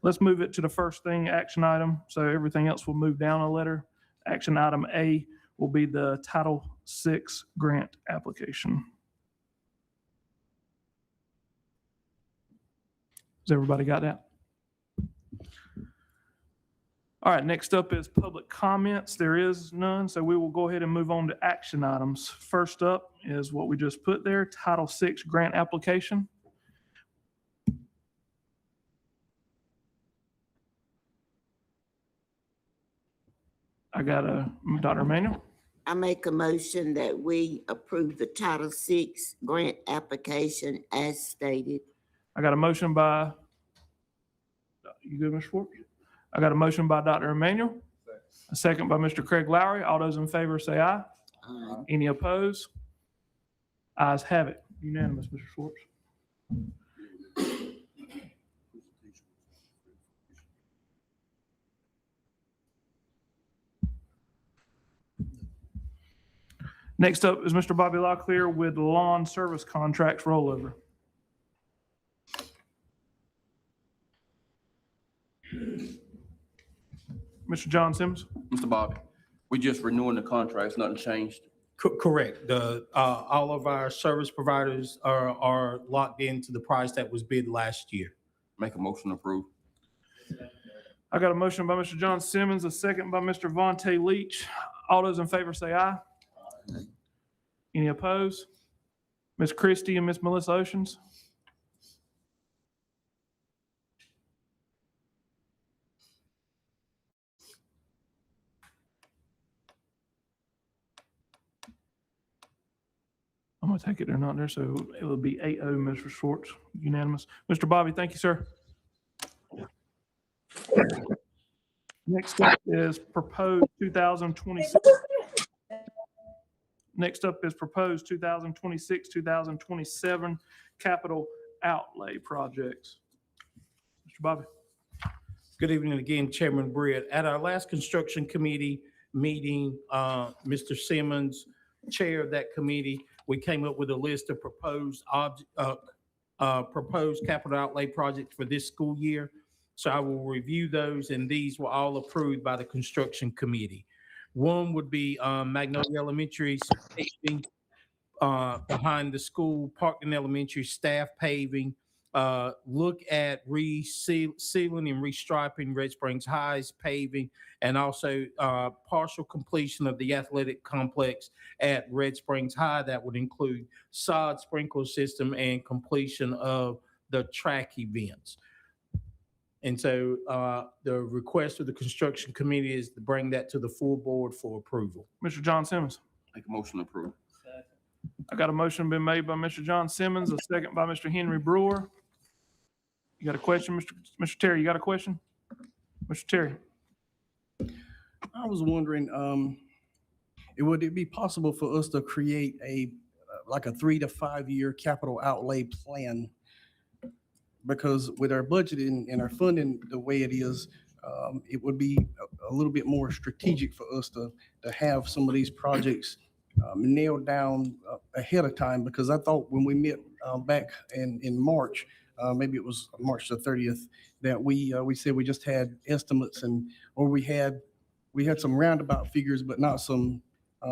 Let's move it to the first thing, action item. So everything else will move down a letter. Action item A will be the Title VI grant application. Has everybody got that? All right, next up is public comments. There is none, so we will go ahead and move on to action items. First up is what we just put there, Title VI grant application. I got Dr. Emanuel. I make a motion that we approve the Title VI grant application as stated. I got a motion by, you good, Mr. Schwartz? I got a motion by Dr. Emanuel, a second by Mr. Craig Lowry. All those in favor say aye. Aye. Any opposed? Ayes have it. Unanimous, Mr. Schwartz. Next up is Mr. Bobby Locklear with lawn service contracts rollover. Mr. John Sims. Mr. Bobby, we just renewing the contracts, nothing changed. Correct. All of our service providers are locked into the price that was bid last year. Make a motion to approve. I got a motion by Mr. John Simmons, a second by Mr. Vontae Leach. All those in favor say aye. Any opposed? Ms. Christie and Ms. Melissa Oceans. I'm gonna take it they're not there, so it will be 8-0, Mr. Schwartz, unanimous. Mr. Bobby, thank you, sir. Next up is proposed 2026. Next up is proposed 2026, 2027 capital outlay projects. Mr. Bobby. Good evening again, Chairman Britt. At our last construction committee meeting, Mr. Simmons, chair of that committee, we came up with a list of proposed capital outlay projects for this school year. So I will review those, and these were all approved by the construction committee. One would be Magnolia Elementary paving behind the school, Parkland Elementary staff paving. Look at sealing and restriping Red Springs High's paving, and also partial completion of the athletic complex at Red Springs High. That would include sod sprinkler system and completion of the track events. And so the request of the construction committee is to bring that to the full board for approval. Mr. John Simmons. Make a motion to approve. I got a motion been made by Mr. John Simmons, a second by Mr. Henry Brewer. You got a question, Mr. Terry? You got a question? Mr. Terry? I was wondering, would it be possible for us to create like a 3 to 5 year capital outlay plan? Because with our budgeting and our funding the way it is, it would be a little bit more strategic for us to have some of these projects nailed down ahead of time. Because I thought when we met back in March, maybe it was March the 30th, that we said we just had estimates or we had some roundabout figures, but not some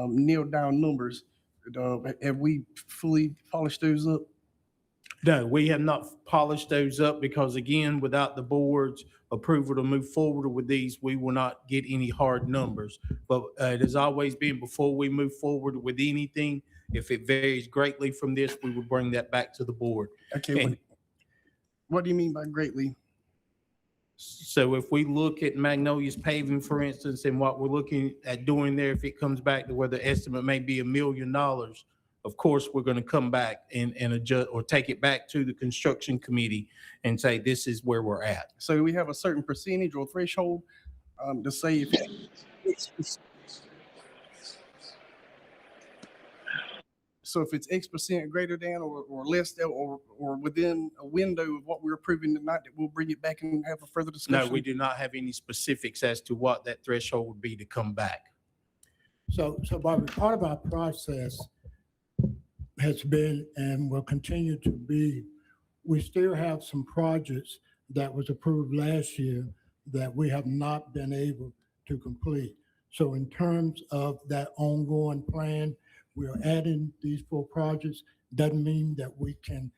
nailed down numbers. Have we fully polished those up? No, we have not polished those up because, again, without the board's approval to move forward with these, we will not get any hard numbers. But it has always been, before we move forward with anything, if it varies greatly from this, we will bring that back to the board. Okay. What do you mean by greatly? So if we look at Magnolia's paving, for instance, and what we're looking at doing there, if it comes back to where the estimate may be $1 million, of course, we're going to come back and adjust or take it back to the construction committee and say, this is where we're at. So we have a certain percentage or threshold to say if it's X% greater than or less than or within a window of what we're approving tonight, that we'll bring it back and have a further discussion? No, we do not have any specifics as to what that threshold would be to come back. So Bobby, part of our process has been and will continue to be, we still have some projects that was approved last year that we have not been able to complete. So in terms of that ongoing plan, we are adding these 4 projects. Doesn't mean that we can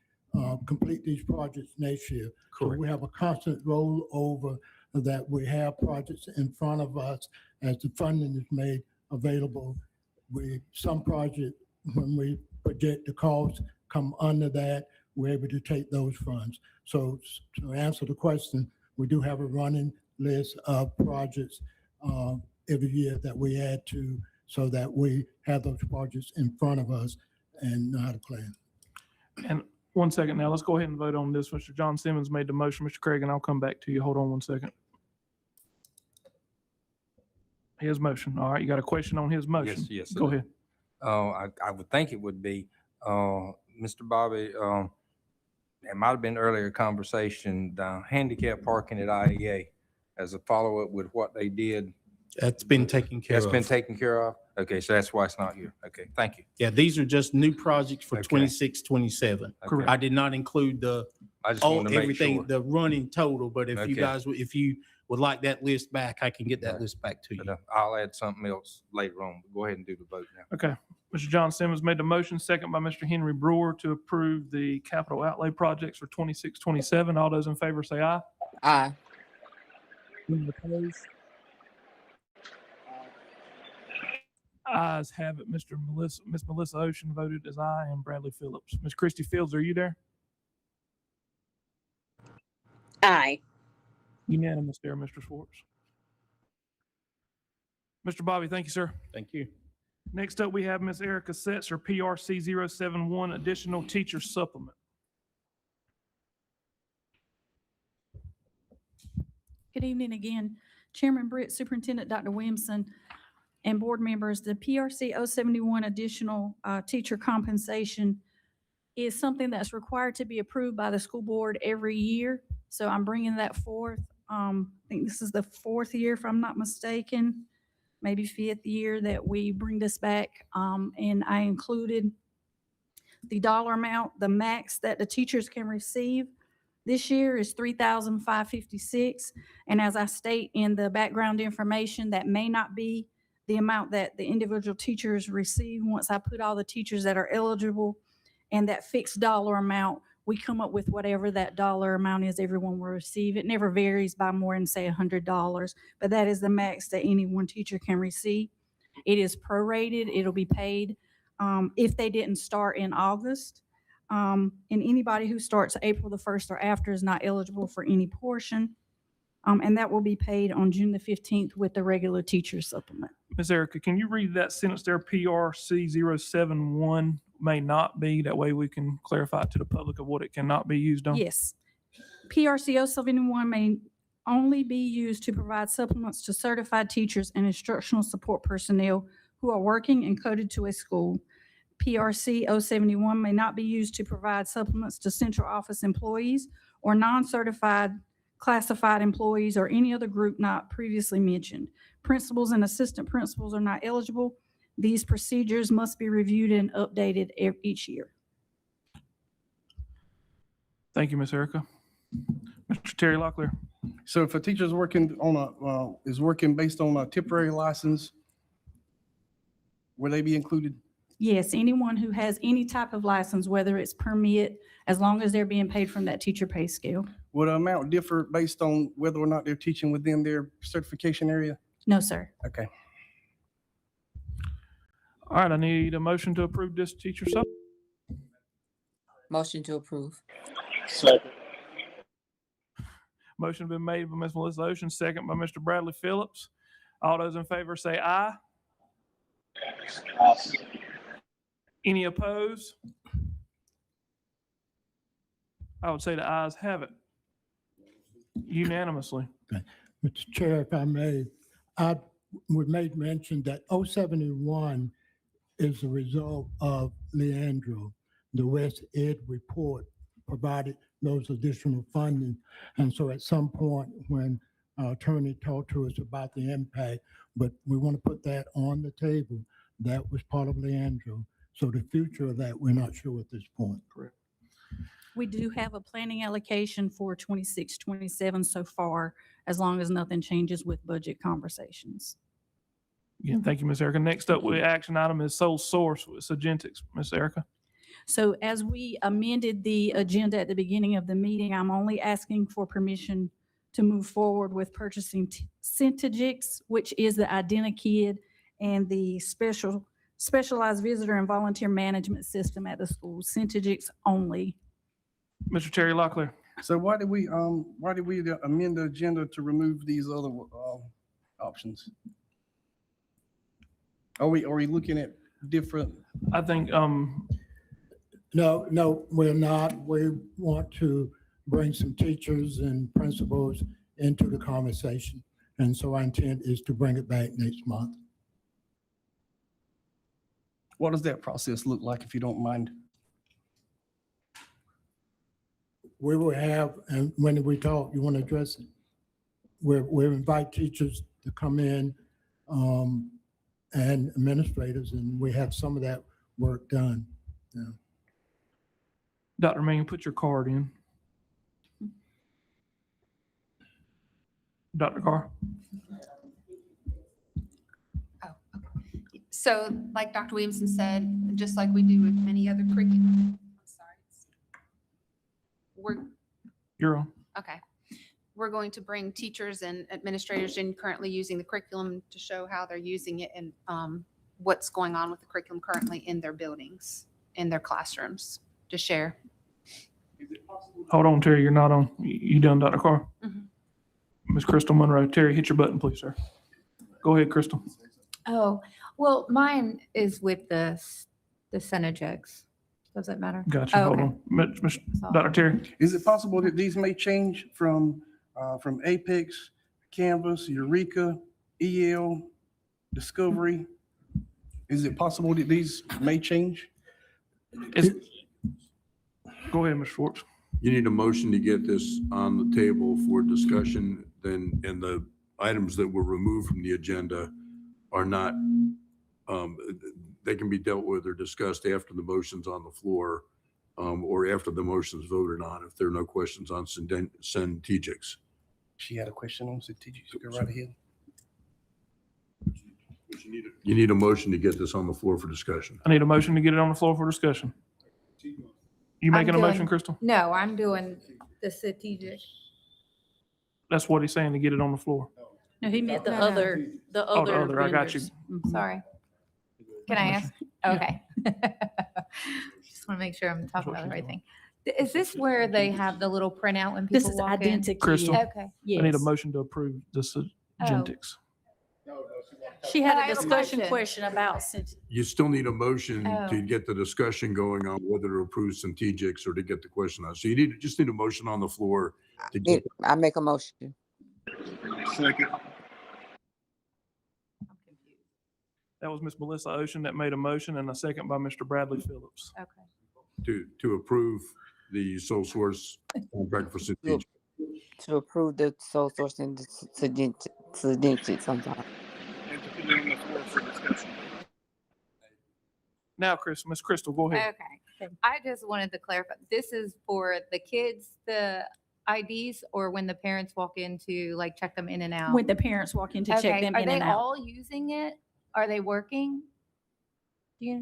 complete these projects next year. Correct. So we have a constant rollover that we have projects in front of us as the funding is made available. Some projects, when we project the costs, come under that, we're able to take those funds. So to answer the question, we do have a running list of projects every year that we add to, so that we have those projects in front of us and know how to plan. And 1 second now, let's go ahead and vote on this. Mr. John Simmons made the motion, Mr. Craig, and I'll come back to you. Hold on 1 second. His motion. All right, you got a question on his motion? Yes. Go ahead. I would think it would be, Mr. Bobby, it might have been earlier conversation, the handicap parking at IEA as a follow-up with what they did. That's been taken care of. That's been taken care of? Okay, so that's why it's not here. Okay, thank you. Yeah, these are just new projects for Okay. 26, 27. Correct. I did not include I just wanted to make everything, sure. the running total, but if you Okay. guys, if you would like that list back, I can get that list back to you. But, I'll add something else later on. Go ahead and do the vote now. Okay. Mr. John Simmons made the motion, second by Mr. Henry Brewer, to approve the capital outlay projects for 26, 27. All those in favor say aye. Aye. Any opposed? Ayes have it. Miss Melissa Ocean voted as aye, and Bradley Phillips. Miss Christy Fields, are you there? Aye. Unanimous there, Mr. Schwartz. Mr. Bobby, thank you, sir. Thank you. Next up, we have Miss Erica Setzer, PRC 071, additional teacher supplement. Good evening again, Chairman Britt, Superintendent Dr. Williamson, and board members. The PRC 071 additional teacher compensation is something that's required to be approved by the school board every year. So I'm bringing that forth. I think this is the 4th year, if I'm not mistaken, maybe 5th year that we bring this back. And I included the dollar amount, the max that the teachers can receive This year is $3,556. And as I state in the background information, that may not be the amount that the individual teachers receive. Once I put all the teachers that are eligible and that fixed dollar amount, we come up with whatever that dollar amount is everyone will receive. It never varies by more than, say, $100, but that is the max that any one teacher can receive. It is prorated. It'll be paid if they didn't start in August. And anybody who starts April the 1st or after is not eligible for any portion. And that will be paid on June the 15th with the regular teacher supplement. Ms. Erica, can you read that sentence there, PRC 071 may not be? That way we can clarify to the public of what it cannot be used on. Yes. PRC 071 may only be used to provide supplements to certified teachers and instructional support personnel who are working and coded to a school. PRC 071 may not be used to provide supplements to central office employees or non-certified classified employees or any other group not previously mentioned. Principals and assistant principals are not eligible. These procedures must be reviewed and updated each year. Thank you, Ms. Erica. Mr. Terry Locklear. So if a teacher's working on is working based on a temporary license, will they be included? Yes, anyone who has any type of license, whether it's permit, as long as they're being paid from that teacher pay scale. Would the amount differ based on whether or not they're teaching within their certification area? No, sir. Okay. All right, I need a motion to approve this teacher sub. Motion to approve. Second. Motion been made by Ms. Melissa Ocean, second by Mr. Bradley Phillips. All those in favor say aye. Any opposed? I would say the ayes have it unanimously. Okay. Mr. Chair, if I may, I would make mention that 071 is a result of Leandro. The West Ed report provided those additional funding. And so at some point when our attorney talked to us about the impact, but we want to put that on the table. That was part of Leandro. So the future of that, we're not sure at this point. Correct. We do have a planning allocation for 26, 27 so far, as long as nothing changes with budget conversations. Again, thank you, Ms. Erica. Next up, with action item is sole source with Sagentics. Ms. Erica. So as we amended the agenda at the beginning of the meeting, I'm only asking for permission to move forward with purchasing Centigix, which is the IdentiKid and the specialized visitor and volunteer management system at the school. Centigix only. Mr. Terry Locklear. So why did we amend the agenda to remove these other options? Are we looking at different? I think No, we're not. We want to bring some teachers and principals into the conversation. And so our intent is to bring it back next month. What does that process look like, if you don't mind? We will have, and when we talk, you want to address it? We'll invite teachers to come in and administrators, and we have some of that work done. Yeah. Dr. Manning, put your card in. Dr. Carr. So like Dr. Williamson said, just like we do with many other curriculum, You're on. okay. We're going to bring teachers and administrators in currently using the curriculum to show how they're using it and what's going on with the curriculum currently in their buildings, in their classrooms, to share. Hold on, Terry, you're not on. You done, Dr. Carr? Ms. Crystal Monroe. Terry, hit your button, please, sir. Go ahead, Crystal. Oh, well, mine is with the Centigix. Does that matter? Gotcha. Oh, Hold okay. on. Dr. Terry. Is it possible that these may change from Apex, Canvas, Eureka, EL, Discovery? Is it possible that these may change? Go ahead, Mr. Schwartz. You need a motion to get this on the table for discussion, then, and the items that were removed from the agenda are not, they can be dealt with or discussed after the motion's on the floor. or after the motion is voted on, if there are no questions on strategics. She had a question on strategic. Go right ahead. You need a motion to get this on the floor for discussion. I need a motion to get it on the floor for discussion. You making a motion, Crystal? No, I'm doing the strategic. That's what he's saying, to get it on the floor. No, he meant the No, no. other, the Oh, the other other, I got you. vendors. Mhm. Sorry. Can I ask? Okay. Just want to make sure I'm talking about the right thing. Is this where they have the little printout when This people is walk in? identical. Crystal. Okay. I need a Yes. motion to approve the Sagentics. She I had a have a discussion question. question about since You still need a motion to Oh. get the discussion going on whether to approve strategics or to get the question out. So you just need a motion on the floor to get. I make a motion. Second. That was Miss Melissa Ocean that made a motion, and a second by Mr. Bradley Phillips. Okay. To approve the sole source contract for strategic. To approve the sole source and sedentics, I'm sorry. And to put it on the floor for discussion. Now, Miss Crystal, go ahead. Okay. I just wanted to clarify, this is for the kids, the IDs, or when the parents walk in to like check them in and out? when the parents walk in to check Okay. them Are in they and out. all using it? Are they working? Yeah.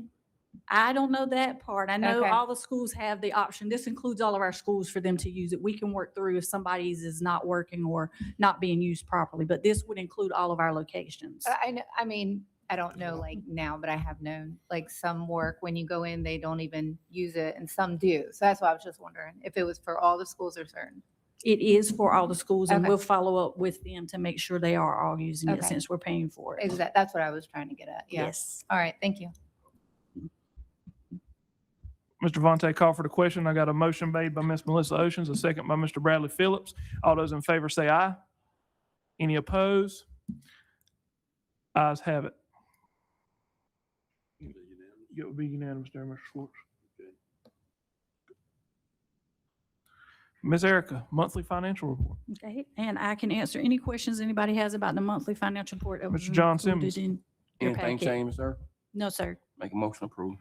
I don't know that part. I know Okay. all the schools have the option. This includes all of our schools for them to use it. We can work through if somebody's is not working or not being used properly, but this would include all of our locations. I know, I mean, I don't know like now, but I have known like some work when you go in, they don't even use it and some do. So that's why I was just wondering if it was for all the schools or certain. It is for all the schools and Okay. we'll follow up with them to make sure they are all using it Okay. since we're paying for it. Exactly. That's what I was trying to get at. Yeah. Yes. All right. Thank you. Mr. Vontae called for the question. I got a motion made by Miss Melissa Oceans, a second by Mr. Bradley Phillips. All those in favor say aye. Any opposed? Ayes have it. It would be unanimous there, Mr. Schwartz. Ms. Erica, monthly financial report. Okay, and I can answer any questions anybody has about the monthly financial report. that was Mr. John included Simmons. in your Anything packet. changed, sir? No, sir. Make a motion approved.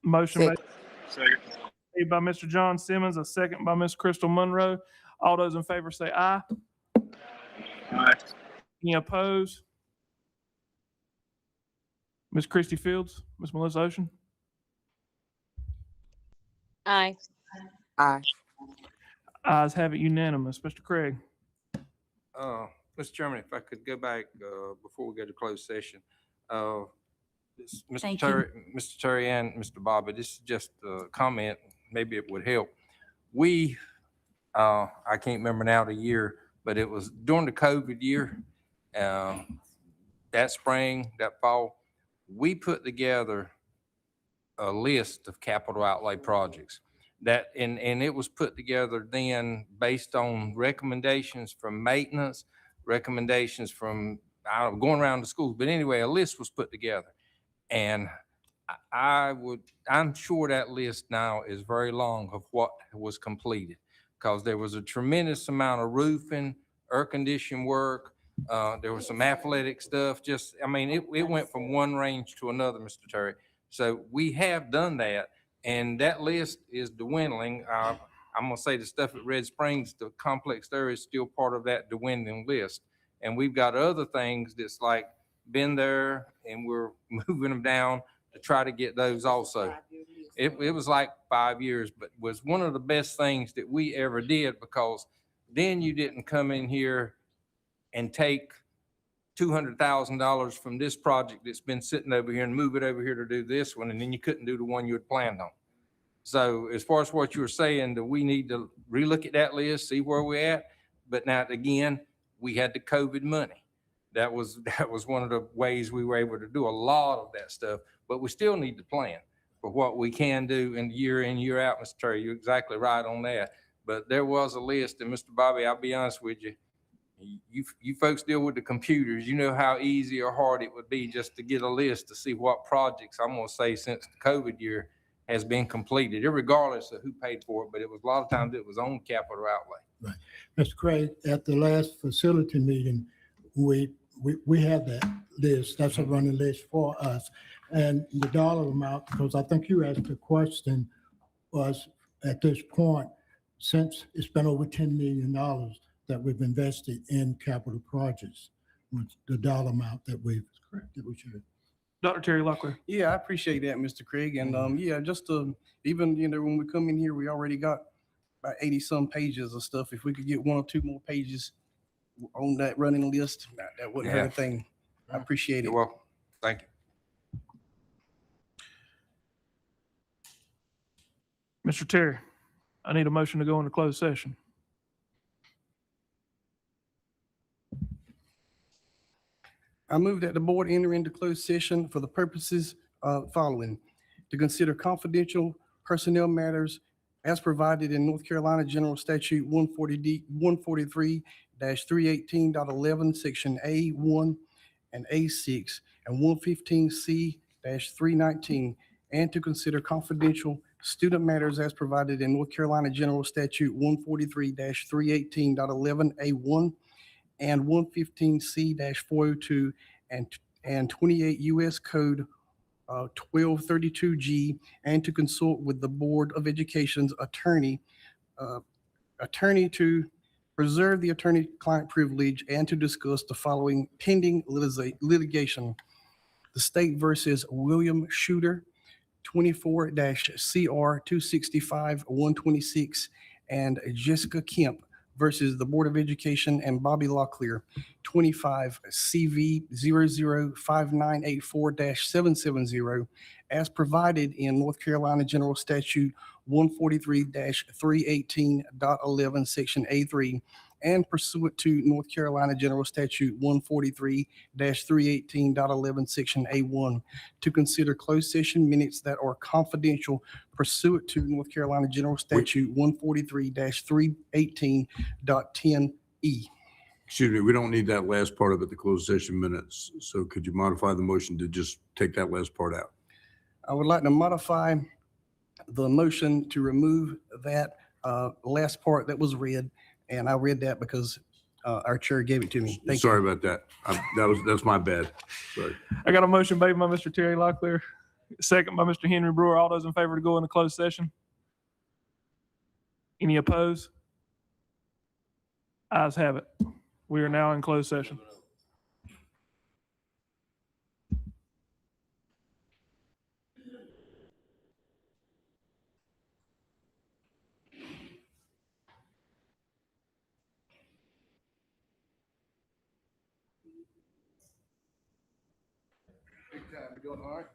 Motion made Second. made by Mr. John Simmons, a second by Ms. Crystal Monroe. All those in favor say aye. Aye. Any opposed? Ms. Christie Fields, Ms. Melissa Ocean. Aye. Aye. Ayes have it unanimous. Mr. Craig. Mr. Chairman, if I could go back before we go to closed session. Mr. Thank Terry and Mr. Bobby, this is just a comment. Maybe it would help. We, I can't remember now the year, but it was during the COVID year, that spring, that fall, we put together a list of capital outlay projects that, and it was put together then based on recommendations from maintenance, recommendations from, I don't know, going around the schools. But anyway, a list was put together. And I'm sure that list now is very long of what was completed, because there was a tremendous amount of roofing, air conditioning work. There was some athletic stuff. Just, I mean, it went from one range to another, Mr. Terry. So we have done that, and that list is dwindling. I'm gonna say the stuff at Red Springs, the complex there is still part of that dwindling list. And we've got other things that's like been there, and we're moving them down to try to get those also. It was like 5 years, but was one of the best things that we ever did, because then you didn't come in here and take $200,000 from this project that's been sitting over here and move it over here to do this one, and then you couldn't do the one you had planned on. So as far as what you were saying, that we need to relook at that list, see where we're at. But now, again, we had the COVID money. That was one of the ways we were able to do a lot of that stuff, but we still need to plan for what we can do in, year out, Mr. Terry. You're exactly right on that. But there was a list, and Mr. Bobby, I'll be honest with you, you folks deal with the computers. You know how easy or hard it would be just to get a list to see what projects, I'm gonna say, since the COVID year has been completed, regardless of who paid for it. But it was a lot of times it was on capital outlay. Right. Mr. Craig, at the last facility meeting, we had that list. That's a running list for us. And the dollar amount, because I think you asked the question, us at this point, since it's been over $10 million that we've invested in capital projects, with the dollar amount that we've, that we should. Dr. Terry Locklear. Yeah, I appreciate that, Mr. Craig. And yeah, just even, when we come in here, we already got about 80 some pages of stuff. If we could get 1 or 2 more pages on that running list, that wouldn't hurt a thing. I appreciate it. You're welcome. Thank you. Mr. Terry, I need a motion to go into closed session. I move that the board enter into closed session for the purposes following: to consider confidential personnel matters as provided in North Carolina General Statute 143.11, Section A1 and A6, and 115C-319, and to consider confidential student matters as provided in North Carolina General Statute 143-318.11A1 and 115C-402 and 28 U.S. Code 1232G, and to consult with the Board of Education's attorney to preserve the attorney-client privilege and to discuss the following pending litigation: the State versus William Shooter, 24-CR-265-126, and Jessica Kemp versus the Board of Education and Bobby Locklear, 25-CV005984-770, as provided in North Carolina General Statute 143-318.11, Section A3, and pursuant to North Carolina General Statute 143-318.11, Section A1, to consider closed session minutes that are confidential pursuant to North Carolina General Statute 143-318.10E. Excuse me, we don't need that last part of it, the closed session minutes. So could you modify the motion to just take that last part out? I would like to modify the motion to remove that last part that was read, and I read that because our chair gave it to me. Thank you. Sorry about that. That's my bad. Sorry. I got a motion made by Mr. Terry Locklear, second by Mr. Henry Brewer. All those in favor to go into closed session? Any opposed? Ayes have it. We are now in closed session. All right.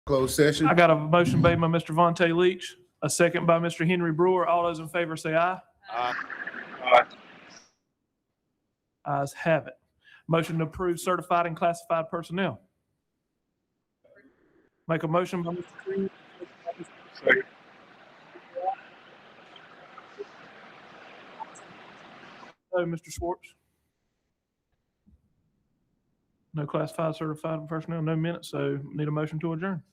Closed session. I got a motion made by Mr. Vontae Leach, a second by Mr. Henry Brewer. All those in favor say aye. Aye. Ayes have it. Motion to approve certified and classified personnel. Make a motion by Mr. Green. Second. Hello, Mr. Schwartz. No classified, certified personnel, no minutes, so need a motion to adjourn.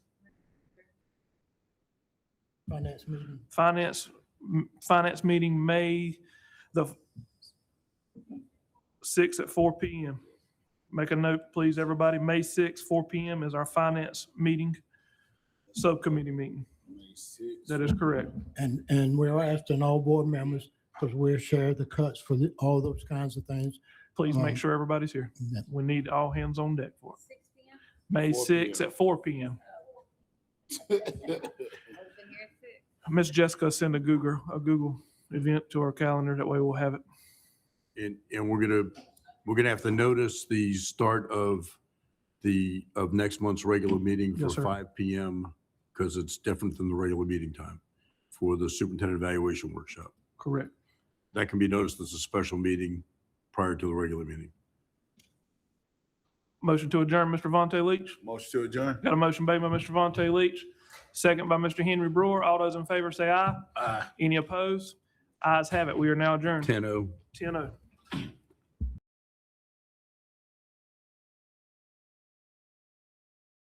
Finance meeting. Finance meeting, May the 6th at 4 p.m. Make a note, please, everybody. May 6th, 4 p.m. is our finance meeting, subcommittee meeting. That is correct. And we're asking all board members, because we'll share the cuts for all those kinds of things. Please make sure everybody's here. We need all hands on deck for it. May 6th at 4 p.m. Miss Jessica send a Google event to our calendar. That way we'll have it. And we're gonna have to notice the start of next month's regular meeting for Yes, sir. 5 p.m. because it's different than the regular meeting time for the superintendent evaluation workshop. Correct. That can be noticed as a special meeting prior to the regular meeting. Motion to adjourn, Mr. Vontae Leach. Motion to adjourn. Got a motion made by Mr. Vontae Leach, second by Mr. Henry Brewer. All those in favor say aye. Aye. Any opposed? Ayes have it. We are now adjourned. 10-0. 10-0.